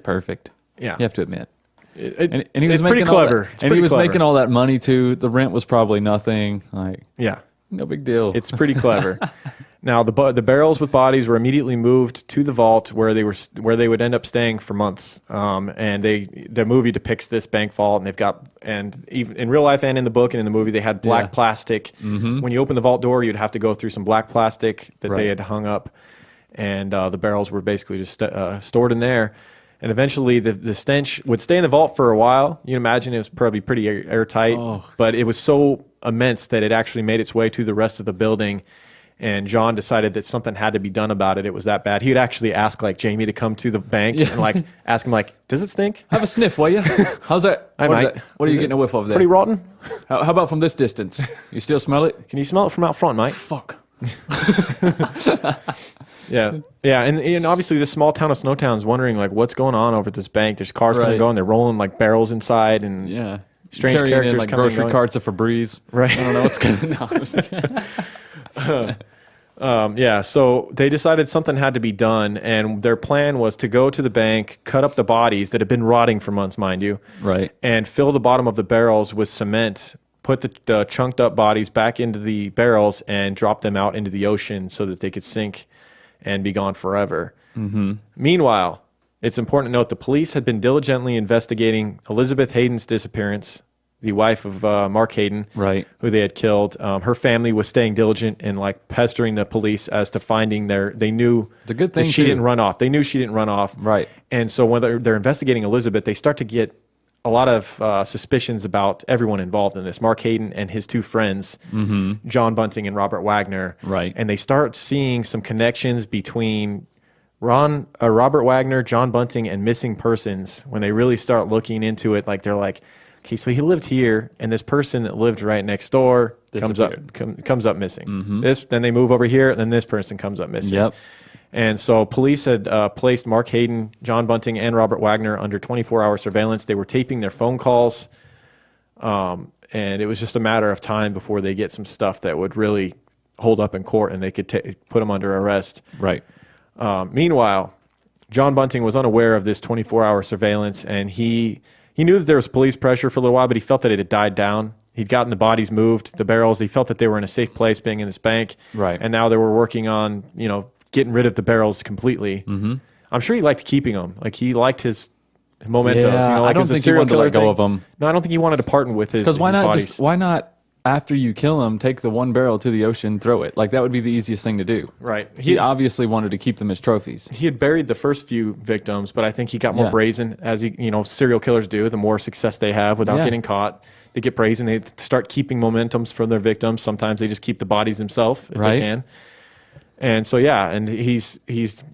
perfect. Yeah. You have to admit. And he was it's pretty making all clever. that- It's and pretty he was clever. making all that money too. The rent was probably nothing. Like, Yeah. no big deal. It's pretty clever. Now the barrels with bodies were immediately moved to the vault where they would end up staying for months. And the movie depicts this bank vault, and even in real life and in the book and in the movie they had black plastic. Mm-hmm. When you open the vault door, you'd have to go through some black plastic that they had hung up, and the barrels were basically just stored in there. And eventually the stench would stay in the vault for a while. You can imagine it was probably pretty airtight, but it was so immense that it actually made its way to the rest of the building. And John decided that something had to be done about it. It was that bad. He would actually ask like Jamie to come to the bank and like ask him like, "Does it stink? Have a sniff, will you? How's that? I What is might. that? What are you getting a whiff of there? Pretty rotten? How about from this distance? You still smell it? Can you smell it from out front, mate?" Fuck. Yeah, yeah, and obviously this small town of Snowtown's wondering like what's going on over at this bank. There's cars coming and Right. going. They're rolling like barrels inside, and Yeah. Strange Carrying characters in, like coming and grocery going. carts of Febreze. Right. I don't know what's going on. Yeah, so they decided something had to be done, and their plan was to go to the bank, cut up the bodies that had been rotting for months, mind you, Right. and fill the bottom of the barrels with cement, put the chunked up bodies back into the barrels, and drop them out into the ocean so that they could sink and be gone forever. Mm-hmm. Meanwhile, it's important to note the police had been diligently investigating Elizabeth Hayden's disappearance, the wife of Mark Hayden, Right. who they had killed. Her family was staying diligent and like pestering the police as to finding they knew It's a good that thing, she too. didn't run off. They knew she didn't run off. Right. And so when they're investigating Elizabeth, they start to get a lot of suspicions about everyone involved in this. Mark Hayden and his 2 friends, John Bunting and Robert Wagner. Right. And they start seeing some connections between Robert Wagner, John Bunting, and missing persons. When they really start looking into it, like they're like, okay, so he lived here, and this person that lived right next door comes up missing. Then they move over here, and then this person comes up missing. Yep. And so police had placed Mark Hayden, John Bunting, and Robert Wagner under 24-hour surveillance. They were taping their phone calls, and it was just a matter of time before they get some stuff that would really hold up in court, and they could put them under arrest. Right. Meanwhile, John Bunting was unaware of this 24-hour surveillance, and he knew that there was police pressure for a little while, but he felt that it had died down. He'd gotten the bodies moved, the barrels. He felt that they were in a safe place being in this bank. Right. And now they were working on, getting rid of the barrels completely. Mm-hmm. I'm sure he liked keeping them. Like, he liked his mementos. Yeah, Like I don't as a think he serial wanted to let killer go thing. of them. No, I don't think he wanted to part with his Because bodies. why not after you kill him, take the one barrel to the ocean, throw it? Like, that would be the easiest thing to do. Right. He obviously wanted to keep them as trophies. He had buried the first few victims, but I think he got more Yeah. brazen, as serial killers do. The more success they have without Yeah. getting caught, they get brazen. They start keeping momentums from their victims. Sometimes they just keep the bodies themselves if Right. they can. And so, yeah, and he's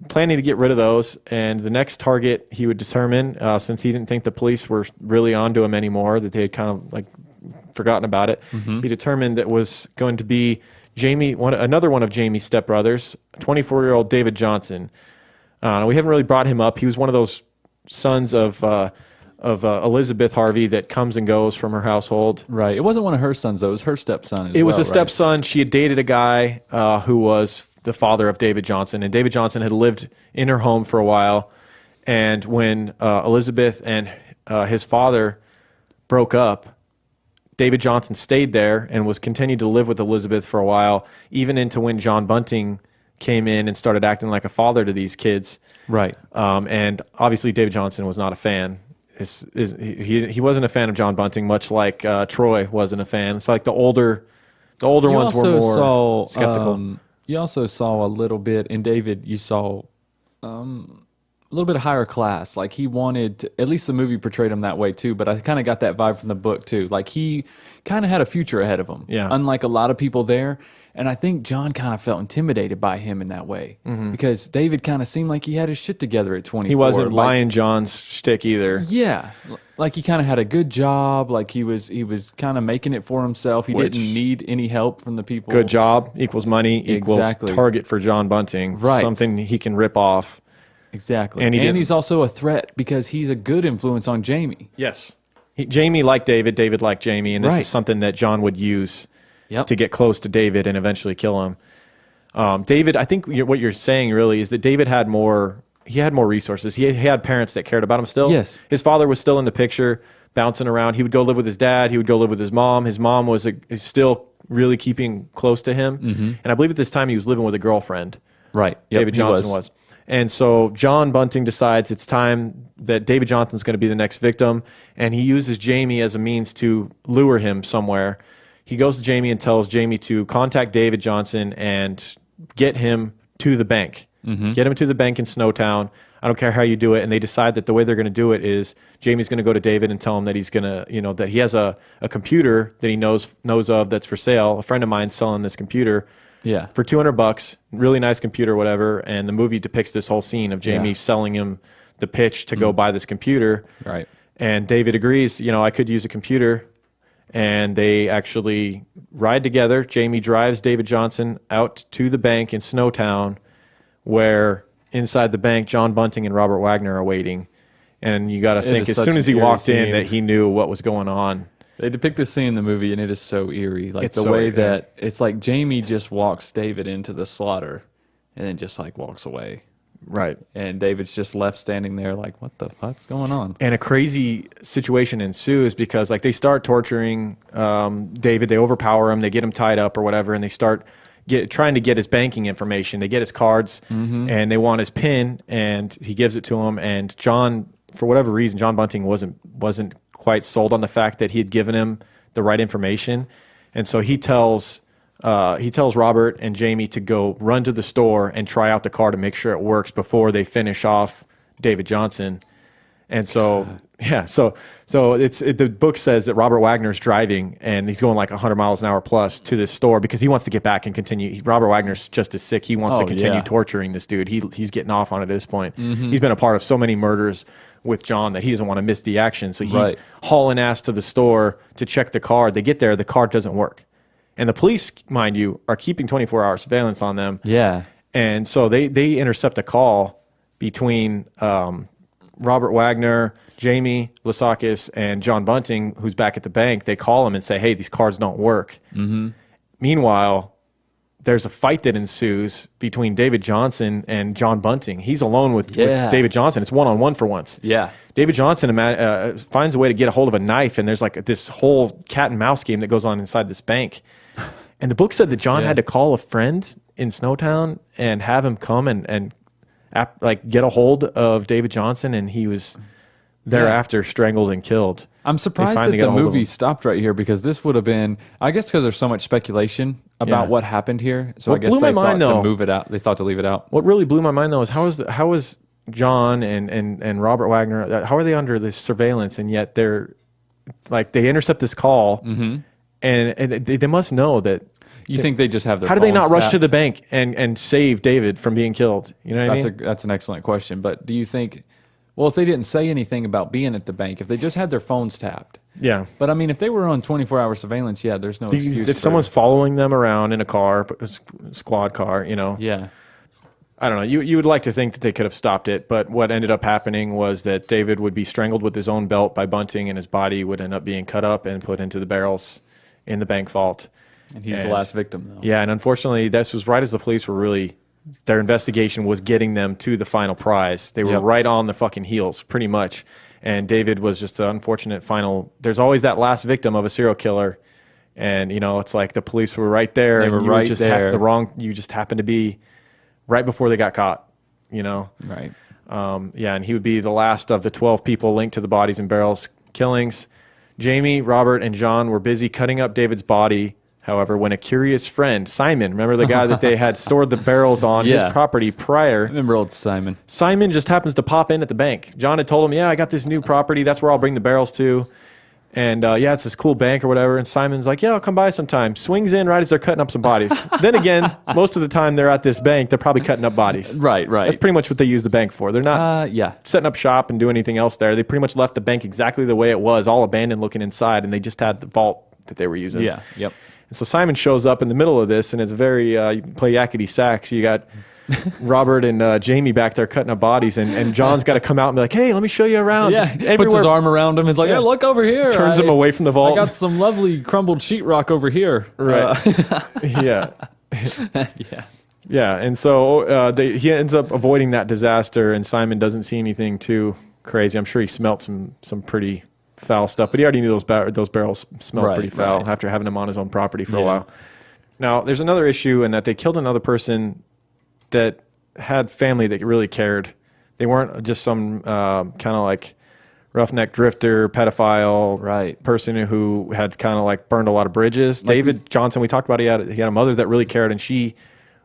planning to get rid of those. And the next target he would determine, since he didn't think the police were really onto him anymore, that they had kind of like forgotten about it, he determined that was going to be another one of Jamie's stepbrothers, 24-year-old David Johnson. We haven't really brought him up. He was one of those sons of Elizabeth Harvey that comes and goes from her household. Right. It wasn't one of her sons, though. It was her stepson as It was well, a stepson. She had dated a guy who was the father of David Johnson, and David Johnson had lived in her home for a while. And when Elizabeth and his father broke up, David Johnson stayed there and was continued to live with Elizabeth for a while, even into when John Bunting came in and started acting like a father to these kids. Right. And obviously, David Johnson was not a fan. He wasn't a fan of John Bunting, much like Troy wasn't a fan. It's like the older ones were more skeptical. You also saw a little bit in David. You saw a little bit of higher class. Like, he wanted to, at least the movie portrayed him that way too. But I kind of got that vibe from the book too. Like, he kind of had a future ahead of him. Yeah. Unlike a lot of people there. And I think John kind of felt intimidated by him in that way because David kind of seemed like he had his shit together at 24. He wasn't buying John's shtick either. Yeah, like he kind of had a good job. Like he was kind of making it for himself. He didn't need any help from the people. Good job equals money equals Exactly. target for John Bunting. Right. Something he can rip off. Exactly. And And he's also a threat because he's a good influence on Jamie. Yes. Jamie liked David. David liked Jamie. And this Right. is something that John would use Yep. to get close to David and eventually kill him. David, I think what you're saying really is that David had more resources. He had parents that cared about him still. Yes. His father was still in the picture, bouncing around. He would go live with his dad. He would go live with his mom. His mom was still really keeping close to him. And I believe at this time he was living with a girlfriend. Right. Yep, David he Johnson was. And so John Bunting decides it's time that David Johnson's going to be the next victim, and he uses Jamie as a means to lure him somewhere. He goes to Jamie and tells Jamie to contact David Johnson and get him to the bank. Get him to the bank in Snowtown. I don't care how you do it. And they decide that the way they're going to do it is Jamie's going to go to David and tell him that he's going to, that he has a computer that he knows of that's for sale. A friend of mine's selling this computer. Yeah. For $200, really nice computer, whatever. And the movie depicts this whole scene of Jamie selling him the pitch to go buy this computer. Right. And David agrees, I could use a computer. And they actually ride together. Jamie drives David Johnson out to the bank in Snowtown, where inside the bank, John Bunting and Robert Wagner are waiting. And you got to think, is as such soon as an he eerie walked in, scene. that he knew what was going on. They depict this scene in the movie, and it is so eerie. Like It's the so way eerie. that it's like Jamie just walks David into the slaughter and then just like walks away. Right. And David's just left standing there like, what the fuck's going on? And a crazy situation ensues because they start torturing David. They overpower him. They get him tied up or whatever, and they start trying to get his banking information. They get his cards, and they want his PIN, and he gives it to him. And John, for whatever reason, John Bunting wasn't quite sold on the fact that he had given him the right information, and so he tells Robert and Jamie to go run to the store and try out the car to make sure it works before they finish off David Johnson. And so, the book says that Robert Wagner's driving and he's going like 100 miles an hour plus to this store because he wants to get back and continue. Robert Wagner's just as sick. He wants to continue torturing this dude. He's getting off on it at this point. He's been a part of so many murders with John that he doesn't want to miss the action. So he hauling ass to the store to check the car. They get there, the car doesn't work. And the police, mind you, are keeping 24-hour surveillance on them. Yeah. And so they intercept a call between Robert Wagner, Jamie Lasakis, and John Bunting, who's back at the bank. They call him and say, hey, these cards don't work. Meanwhile, there's a fight that ensues between David Johnson and John Bunting. He's alone with David Johnson. It's one-on-one for once. Yeah. David Johnson finds a way to get a hold of a knife, and there's like this whole cat and mouse game that goes on inside this bank. And the book said that John had to call a friend in Snowtown and have him come and get a hold of David Johnson, and he was thereafter strangled and killed. I'm surprised that the movie stopped right here, because this would have been, I guess because there's so much speculation about what happened here. So I guess they thought to move it out. They thought to leave it out. What really blew my mind, though, is how was John and Robert Wagner, how are they under this surveillance, and yet they're like, they intercept this call, and they must know that. You think they just have their How do they not rush tapped? to the bank and save David from being killed? You know what I mean? That's an excellent question. But do you think, well, if they didn't say anything about being at the bank, if they just had their phones tapped. Yeah. But I mean, if they were on 24-hour surveillance, there's no excuse. If someone's following them around in a car, a squad car, Yeah. I don't know. You would like to think that they could have stopped it, but what ended up happening was that David would be strangled with his own belt by Bunting, and his body would end up being cut up and put into the barrels in the bank vault. And he's the last victim, though. Yeah, and unfortunately, this was right as the police were really, their investigation was getting them to the final prize. They were right on the fucking heels, pretty much. And David was just an unfortunate final. There's always that last victim of a serial killer, and it's like the police were right there. They were and right just there. You just happened to be right before they got caught. Right. And he would be the last of the 12 people linked to the bodies and barrels killings. Jamie, Robert, and John were busy cutting up David's body. However, when a curious friend, Simon, remember the guy that they had stored the barrels on his property prior? Remember old Simon. Simon just happens to pop in at the bank. John had told him, I got this new property. That's where I'll bring the barrels to. And it's this cool bank or whatever. And Simon's like, I'll come by sometime. Swings in right as they're cutting up some bodies. Then again, most of the time they're at this bank, they're probably cutting up bodies. Right. That's pretty much what they use the bank for. They're not setting up shop and doing anything else there. They pretty much left the bank exactly the way it was, all abandoned looking inside. And they just had the vault that they were using. Yeah, yep. And so Simon shows up in the middle of this, and it's very, you can play yakety sax. You got Robert and Jamie back there cutting up bodies, and John's got to come out and be like, hey, let me show you around. Yeah, puts his arm around him. He's like, hey, look over here. Turns him away from the vault. I got some lovely crumbled sheetrock over here. Right. Yeah. Yeah, and so he ends up avoiding that disaster, and Simon doesn't see anything too crazy. I'm sure he smelt some pretty foul stuff, but he already knew those barrels smelled pretty foul after having them on his own property for a while. Now, there's another issue in that they killed another person that had family that really cared. They weren't just some kind of like roughneck drifter, pedophile person who had kind of like burned a lot of bridges. David Johnson, we talked about, he had a mother that really cared, and she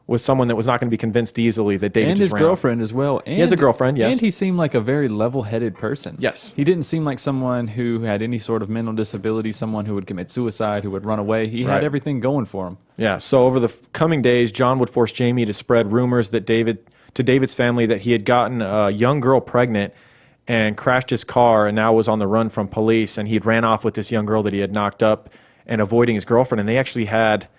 was someone that was not going to be convinced easily that David and just his ran girlfriend as well. And, he has a girlfriend, yes. And he seemed like a very level-headed person. Yes. He didn't seem like someone who had any sort of mental disability, someone who would commit suicide, who would run away. He had everything going for him. Yeah, so over the coming days, John would force Jamie to spread rumors that David's family that he had gotten a young girl pregnant and crashed his car and now was on the run from police, and he had ran off with this young girl that he had knocked up and avoiding his girlfriend. And they actually had...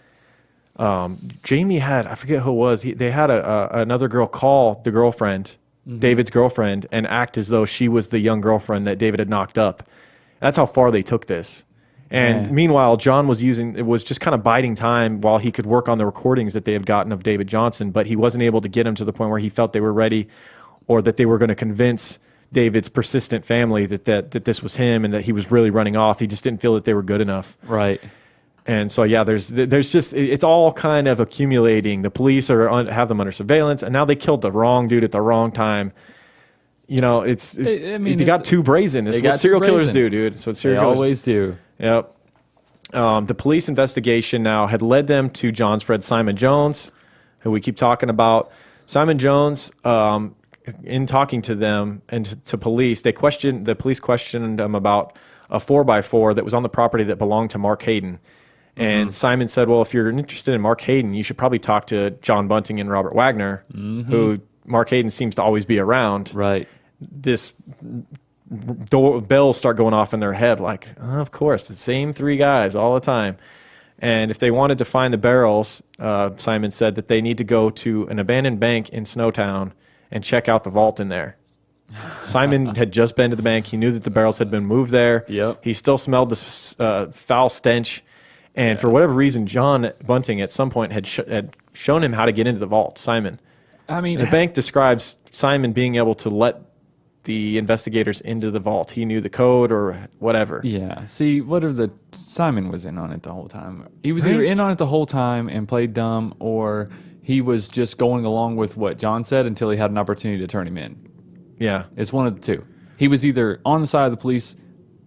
Jamie had, I forget who it was, they had another girl call the girlfriend, David's girlfriend, and act as though she was the young girlfriend that David had knocked up. That's how far they took this. And meanwhile, John was just kind of biding time while he could work on the recordings that they had gotten of David Johnson, but he wasn't able to get him to the point where he felt they were ready, or that they were going to convince David's persistent family that this was him and that he was really running off. He just didn't feel that they were good enough. Right. And so, there's just, it's all kind of accumulating. The police have them under surveillance, and now they killed the wrong dude at the wrong time. They got too brazen. It's what serial killers do, dude. It's what serial killers always do. Yep. The police investigation now had led them to John's friend Simon Jones, who we keep talking about. Simon Jones, in talking to them and to police, the police questioned him about a 4x4 that was on the property that belonged to Mark Hayden. And Simon said, well, if you're interested in Mark Hayden, you should probably talk to John Bunting and Robert Wagner, who Mark Hayden seems to always be around. Right. This bells start going off in their head like, of course, the same three guys all the time. And if they wanted to find the barrels, Simon said that they need to go to an abandoned bank in Snowtown and check out the vault in there. Simon had just been to the bank. He knew that the barrels had been moved there. Yep. He still smelled this foul stench. And for whatever reason, John Bunting at some point had shown him how to get into the vault, Simon. I mean, The bank describes Simon being able to let the investigators into the vault. He knew the code or whatever. yeah. See, Simon was in on it the whole time. He was either in on it the whole time and played dumb, or he was just going along with what John said until he had an opportunity to turn him in. Yeah. It's one of the two. He was either on the side of the police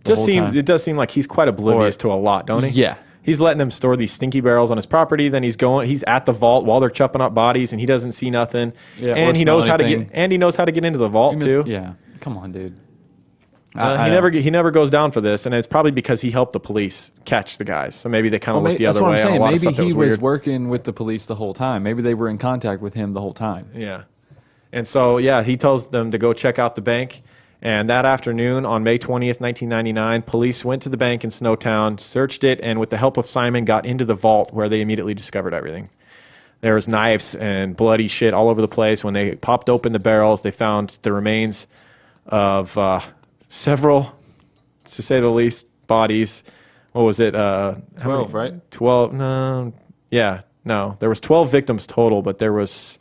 the whole time. It does seem like he's quite oblivious to a lot, don't he? Yeah. He's letting them store these stinky barrels on his property. Then he's at the vault while they're chopping up bodies, and he doesn't see nothing. Yeah, and or he knows smell how to anything. get. And he knows how to get into the vault too. Yeah. Come on, dude. He never goes down for this, and it's probably because he helped the police catch the guys. So maybe they kind of looked the that's other what way. I'm saying. On a lot Maybe of stuff that he was was weird. working with the police the whole time. Maybe they were in contact with him the whole time. Yeah. And so, yeah, he tells them to go check out the bank. And that afternoon, on May 20th, 1999, police went to the bank in Snowtown, searched it, and with the help of Simon, got into the vault where they immediately discovered everything. There was knives and bloody shit all over the place. When they popped open the barrels, they found the remains of several, to say the least, bodies. What was it? 12, right? 12, no. Yeah, no. There was 12 victims total, but there was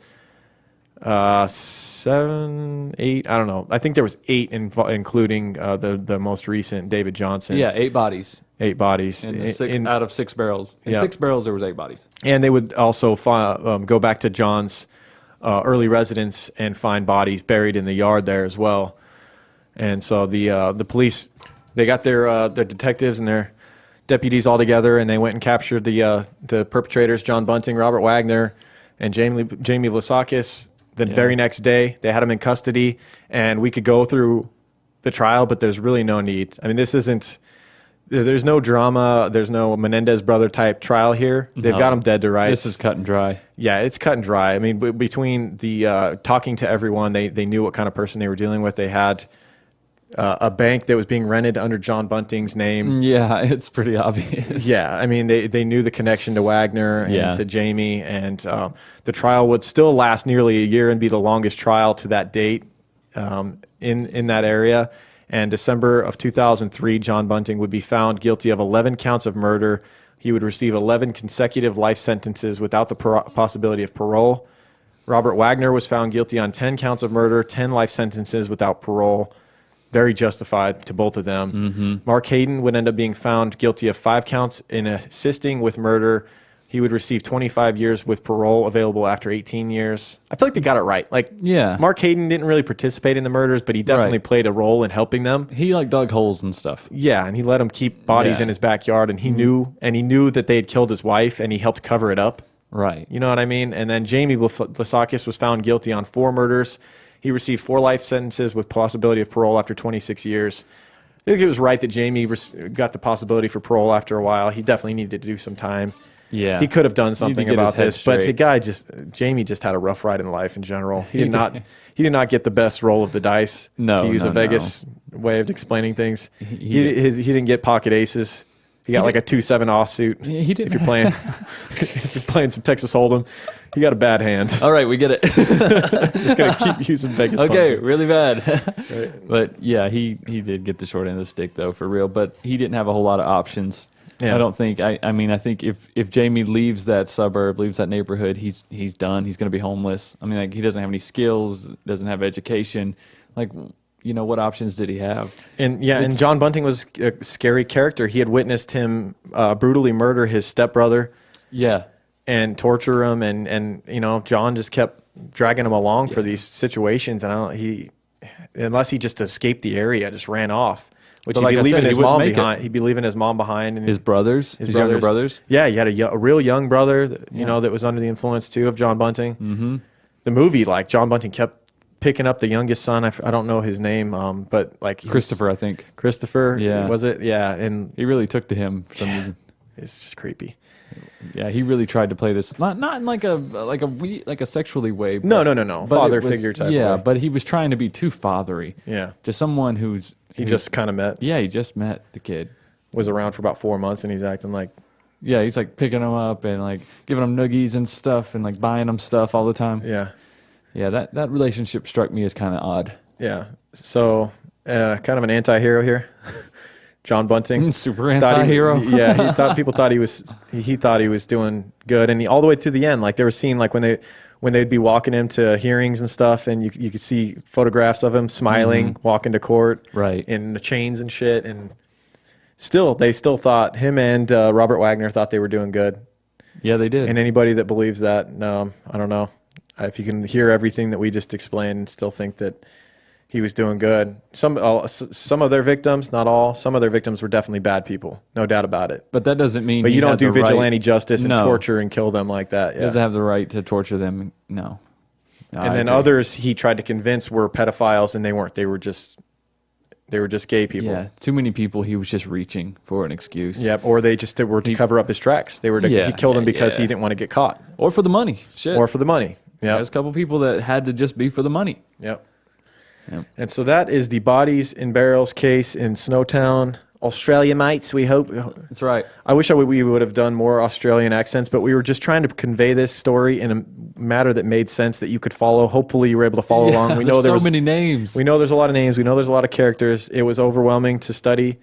7, 8, I don't know. I think there was 8 including the most recent David Johnson. Yeah, 8 bodies. 8 bodies. And out of 6 barrels. In 6 barrels, there was 8 bodies. And they would also go back to John's early residence and find bodies buried in the yard there as well. And so the police, they got their detectives and their deputies all together, and they went and captured the perpetrators, John Bunting, Robert Wagner, and Jamie Vlasakis. The very next day, they had him in custody, and we could go through the trial, but there's really no need. I mean, there's no drama. There's no Menendez brother type trial here. They've got him dead to rights. This is cut and dry. Yeah, it's cut and dry. I mean, between the talking to everyone, they knew what kind of person they were dealing with. They had a bank that was being rented under John Bunting's name. Yeah, it's pretty obvious. Yeah, I mean, they knew the connection to Wagner and to Jamie, and the trial would still last nearly a year and be the longest trial to that date in that area. And December of 2003, John Bunting would be found guilty of 11 counts of murder. He would receive 11 consecutive life sentences without the possibility of parole. Robert Wagner was found guilty on 10 counts of murder, 10 life sentences without parole. Very justified to both of them. Mm-hmm. Mark Hayden would end up being found guilty of 5 counts in assisting with murder. He would receive 25 years with parole available after 18 years. I feel like they got it right. Mark Hayden didn't really participate in the murders, but he definitely played a role in helping them. He dug holes and stuff. Yeah, and he let them keep bodies in his backyard, and he knew that they had killed his wife, and he helped cover it up. Right. You know what I mean? And then Jamie Vlasakis was found guilty on 4 murders. He received 4 life sentences with possibility of parole after 26 years. I think it was right that Jamie got the possibility for parole after a while. He definitely needed to do some time. Yeah. He could have done something about this, but Jamie just had a rough ride in life in general. He did not get the best roll of the dice, to use a Vegas way of explaining things. He didn't get pocket aces. He got like a 2-7 offsuit. He didn't. If you're playing some Texas Hold'em, he got a bad hand. All right, we get it. Just gonna keep using Vegas. Okay, punches. really bad. Right. But yeah, he did get the short end of the stick though, for real. But he didn't have a whole lot of options. Yeah. I don't think. I mean, I think if Jamie leaves that suburb, leaves that neighborhood, he's done. He's going to be homeless. I mean, like, he doesn't have any skills, doesn't have education. Like, you know, what options did he have? And John Bunting was a scary character. He had witnessed him brutally murder his stepbrother. Yeah. And torture him, and you know, John just kept dragging him along for these situations, and unless he just escaped the area, just ran off. Which he'd be leaving his mom behind. He'd be leaving his mom behind, and his brothers, his younger brothers. Yeah, he had a real young brother, that was under the influence too of John Bunting. Mm-hmm. The movie, like, John Bunting kept picking up the youngest son. I don't know his name, but like Christopher, I think. Christopher, yeah, was it? Yeah, and he really took to him for some reason. It's just creepy. Yeah, he really tried to play this not in like a sexually way. But, no. Father figure type. Yeah, way. But he was trying to be too fathery. Yeah, to someone he just kind of met. Yeah, he just met the kid. Was around for about 4 months, and he's acting like. Yeah, he's like picking him up and like giving him noogies and stuff and like buying him stuff all the time. Yeah. Yeah, that relationship struck me as kind of odd. Yeah. So, kind of an anti-hero here. John Bunting. Super Thought anti-hero. People thought he thought he was doing good, and all the way to the end, like they were seeing like when they'd be walking him to hearings and stuff, and you could see photographs of him smiling, walking to court, Right. in the chains and shit, and they still thought him and Robert Wagner thought they were doing good. Yeah, they did. And anybody that believes that, no, I don't know. If you can hear everything that we just explained and still think that he was doing good. Some of their victims, not all, some of their victims were definitely bad people, no doubt about it. But that doesn't mean. But you don't do vigilante right. justice and No. torture and kill them like that. He Yeah. doesn't have the right to torture them. No. And then others he tried to convince were pedophiles, and they weren't. They were just gay people. Yeah, too many people. He was just reaching for an excuse. Yep. Or they just were to cover up his tracks. He killed him because he didn't want to get caught, Or for the money. Shit. or for the money. Yeah. There's a couple people that had to just be for the money. Yep. Yep. And so that is the bodies in barrels case in Snowtown, Australia, mates. We hope. That's right. I wish we would have done more Australian accents, but we were just trying to convey this story in a matter that made sense that you could follow. Hopefully, you were able to follow along. We know there's so many names. We know there's a lot of names. We know there's a lot of characters. It was overwhelming to study,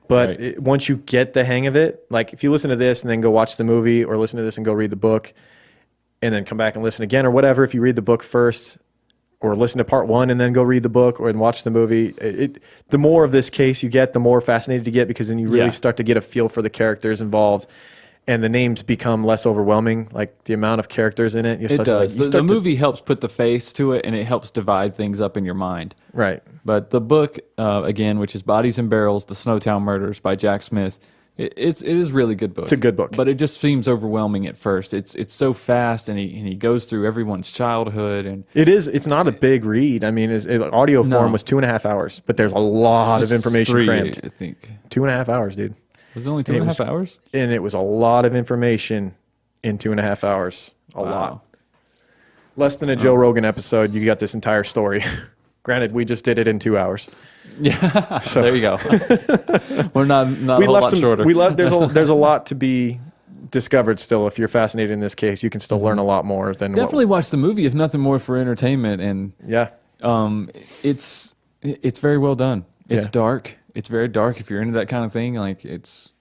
but Right. once you get the hang of it, like if you listen to this and then go watch the movie, or listen to this and go read the book, and then come back and listen again, or whatever. If you read the book first, or listen to part one and then go read the book or and watch the movie. The more of this case you get, the more fascinated you get, because then you really start to get a feel for the characters involved, and the names become less overwhelming. Like the amount of characters in it. It does. The movie helps put the face to it, and it helps divide things up in your mind. Right. But the book, again, which is Bodies in Barrels, The Snowtown Murders by Jack Smith, it is a really good book. It's a good book. But it just seems overwhelming at first. It's so fast, and he goes through everyone's childhood. And it's not a big read. I mean, audio form was 2.5 hours, but there's a lot of information crammed. I think. 2.5 hours, dude. Was it only 2.5 hours? And it was a lot of information in 2.5 hours. A lot. Less than a Joe Rogan episode, you got this entire story. Granted, we just did it in 2 hours. Yeah, so there you go. We're not a whole lot shorter. There's a lot to be discovered still. If you're fascinated in this case, you can still learn a lot more than definitely watch the movie, if nothing more for entertainment. And it's very well done. It's dark. It's very dark if you're into that kind of thing. Like it's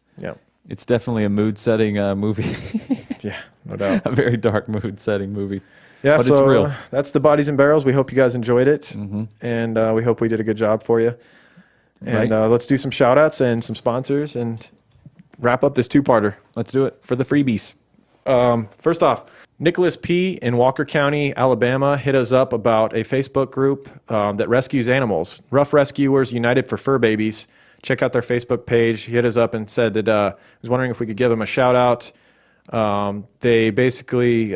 definitely a mood setting movie. Yeah, no doubt. A very dark mood setting movie. Yeah, but so it's real. That's the Bodies and Barrels. We hope you guys enjoyed it, and we hope we did a good job for you. And let's do some shout outs and some sponsors and wrap up this two-parter. Let's do it. For the freebies. First off, Nicholas P. in Walker County, Alabama, hit us up about a Facebook group that rescues animals. Rough Rescuers United for Fur Babies. Check out their Facebook page. He hit us up and said that he was wondering if we could give them a shout out. They basically...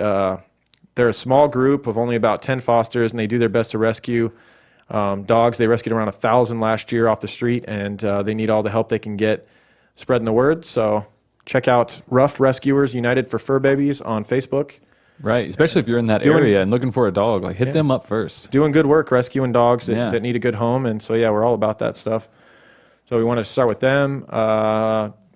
they're a small group of only about 10 fosters, and they do their best to rescue dogs. They rescued around 1,000 last year off the street, and they need all the help they can get spreading the word. So check out Rough Rescuers United for Fur Babies on Facebook. Right, especially if you're in that area and looking for a dog. Like, hit them up first. Doing good work rescuing dogs that need a good home, and so, we're all about that stuff. So we want to start with them.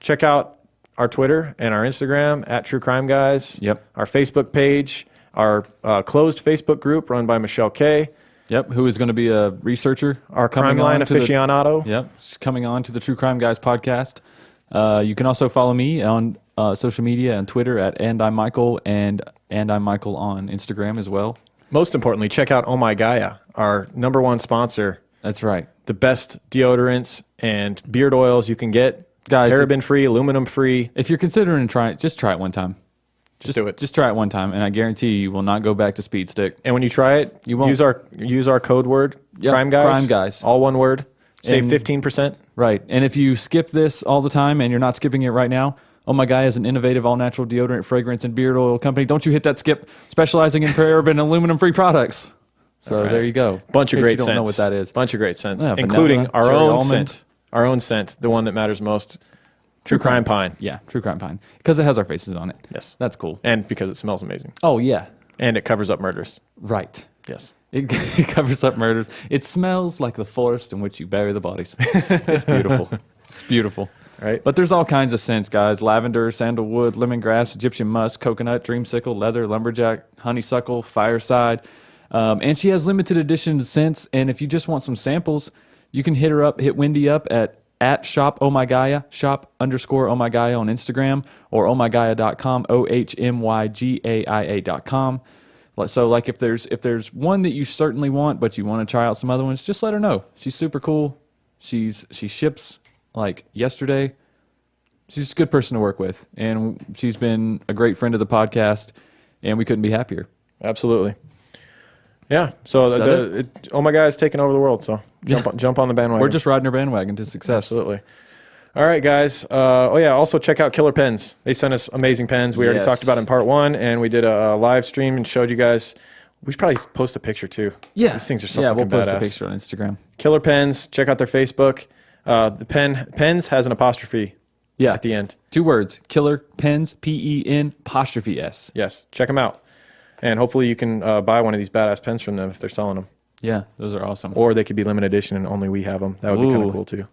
Check out our Twitter and our Instagram, at True Crime Guys. Yep. Our Facebook page. Our closed Facebook group run by Michelle K. Yep, who is going to be a researcher. Our Crime Line aficionado. Yep, coming on to the True Crime Guys podcast. You can also follow me on social media and Twitter at @andI'mMichael and @Michael on Instagram as well. Most importantly, check out Oh My Gaia, our #1 sponsor. That's right. The best deodorants and beard oils you can get. Guys, paraben-free, aluminum-free. If you're considering trying it, just try it one time. Just do it. Just try it one time, and I guarantee you will not go back to Speed Stick. And when you try it, you won't. Use our code word, Crime Guys. Crime Guys. All one word. Save 15%. Right. And if you skip this all the time and you're not skipping it right now, Oh My Guy is an innovative all-natural deodorant, fragrance, and beard oil company. Don't you hit that skip, specializing in paraben and aluminum-free products. So there you go. Bunch of great scents. You don't know what that is. Bunch of great scents, Yeah, including vanilla, our cherry own almond. scent. Our own scent, the one that matters most. True Crime Pine. Yeah, True Crime Pine. Because it has our faces on it. Yes. That's cool. And because it smells amazing. Oh, yeah. And it covers up murders. Right. Yes. It covers up murders. It smells like the forest in which you bury the bodies. It's beautiful. It's beautiful. Right. But there's all kinds of scents, guys. Lavender, sandalwood, lemongrass, Egyptian musk, coconut, dreamsicle, leather, lumberjack, honeysuckle, fireside. And she has limited edition scents. And if you just want some samples, you can hit Wendy up at at Shop Oh My Gaia, shop_Oh My Gaia on Instagram, or ohmygaia.com, ohmygaia.com. So like if there's one that you certainly want, but you want to try out some other ones, just let her know. She's super cool. She ships like yesterday. She's just a good person to work with, and she's been a great friend of the podcast, and we couldn't be happier. Absolutely. Yeah. So Oh My Gaia is taking over the world. So jump on the bandwagon. We're just riding her bandwagon to success. Absolutely. All right, guys. Also check out Killer Pens. They sent us amazing pens. We already talked about it in part 1, and we did a live stream and showed you guys. We should probably post a picture too. Yeah. These things are so we'll fucking post badass. a picture on Instagram. Killer Pens. Check out their Facebook. The Pens has an apostrophe at the end. 2 words. Killer Pens, PEN''S. Yes. Check them out. And hopefully you can buy one of these badass pens from them if they're selling them. Yeah, those are awesome. Or they could be limited edition and only we have them. That would be kind of cool too.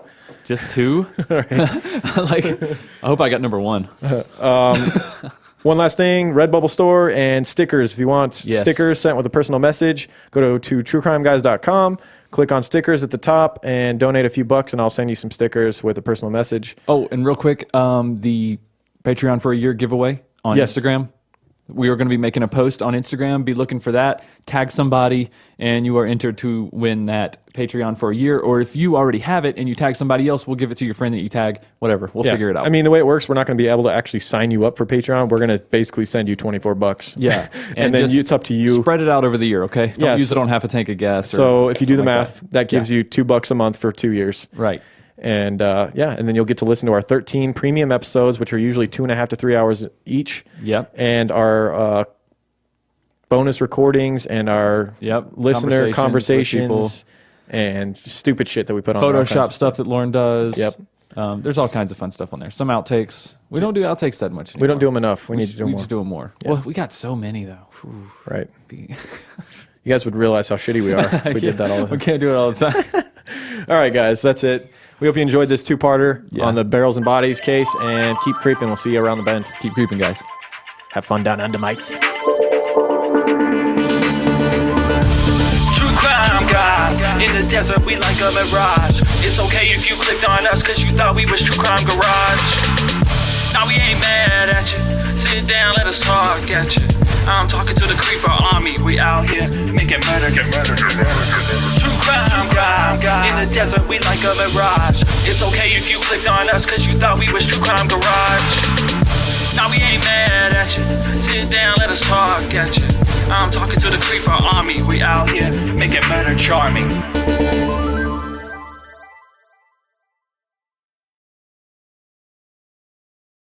Just 2? I hope I got number 1. One last thing, Redbubble store and stickers. If you want stickers sent with a personal message, go to truecrimeguys.com, click on stickers at the top, and donate a few bucks, and I'll send you some stickers with a personal message. Oh, and real quick, the Patreon for a year giveaway on Instagram. We are going to be making a post on Instagram. Be looking for that. Tag somebody, and you are entered to win that Patreon for a year. Or if you already have it and you tag somebody else, we'll give it to your friend that you tag. Whatever. We'll figure it out. I mean, the way it works, we're not going to be able to actually sign you up for Patreon. We're going to basically send you $24. Yeah. and then it's up to you. Spread it out over the year, okay? Don't use it on half a tank of gas. So if you do the math, that gives you $2 a month for 2 years. Right. And and then you'll get to listen to our 13 premium episodes, which are usually 2.5 to 3 hours each. Yep. And our bonus recordings and our listener conversations and stupid shit that we put on Photoshop stuff that Lauren does. Yep. There's all kinds of fun stuff on there. Some outtakes. We don't do outtakes that much anymore. We don't do them enough. We need to do more. We need to do them more. Yeah. Well, we got so many though. Whew. Right. You guys would realize how shitty we are if we did that all the time. We can't do it all the time. All right, guys. That's it. We hope you enjoyed this 2-parter on the Barrels and Bodies case, and keep creeping. We'll see you around the bend. Keep creeping, guys. Have fun down under, mates. Guys, in the desert we like a mirage. It's okay if you clicked on us cause you thought we was True Crime Garage. Now we ain't mad at you. Sit down, let us talk at you. I'm talking to the creeper army. We out here making murder, get murder, get murder. True Crime Guys, in the desert we like a mirage. It's okay if you clicked on us cause you thought we was True Crime Garage. Now we ain't mad at you. Sit down, let us talk at you. I'm talking to the creeper army. We out here making murder charming.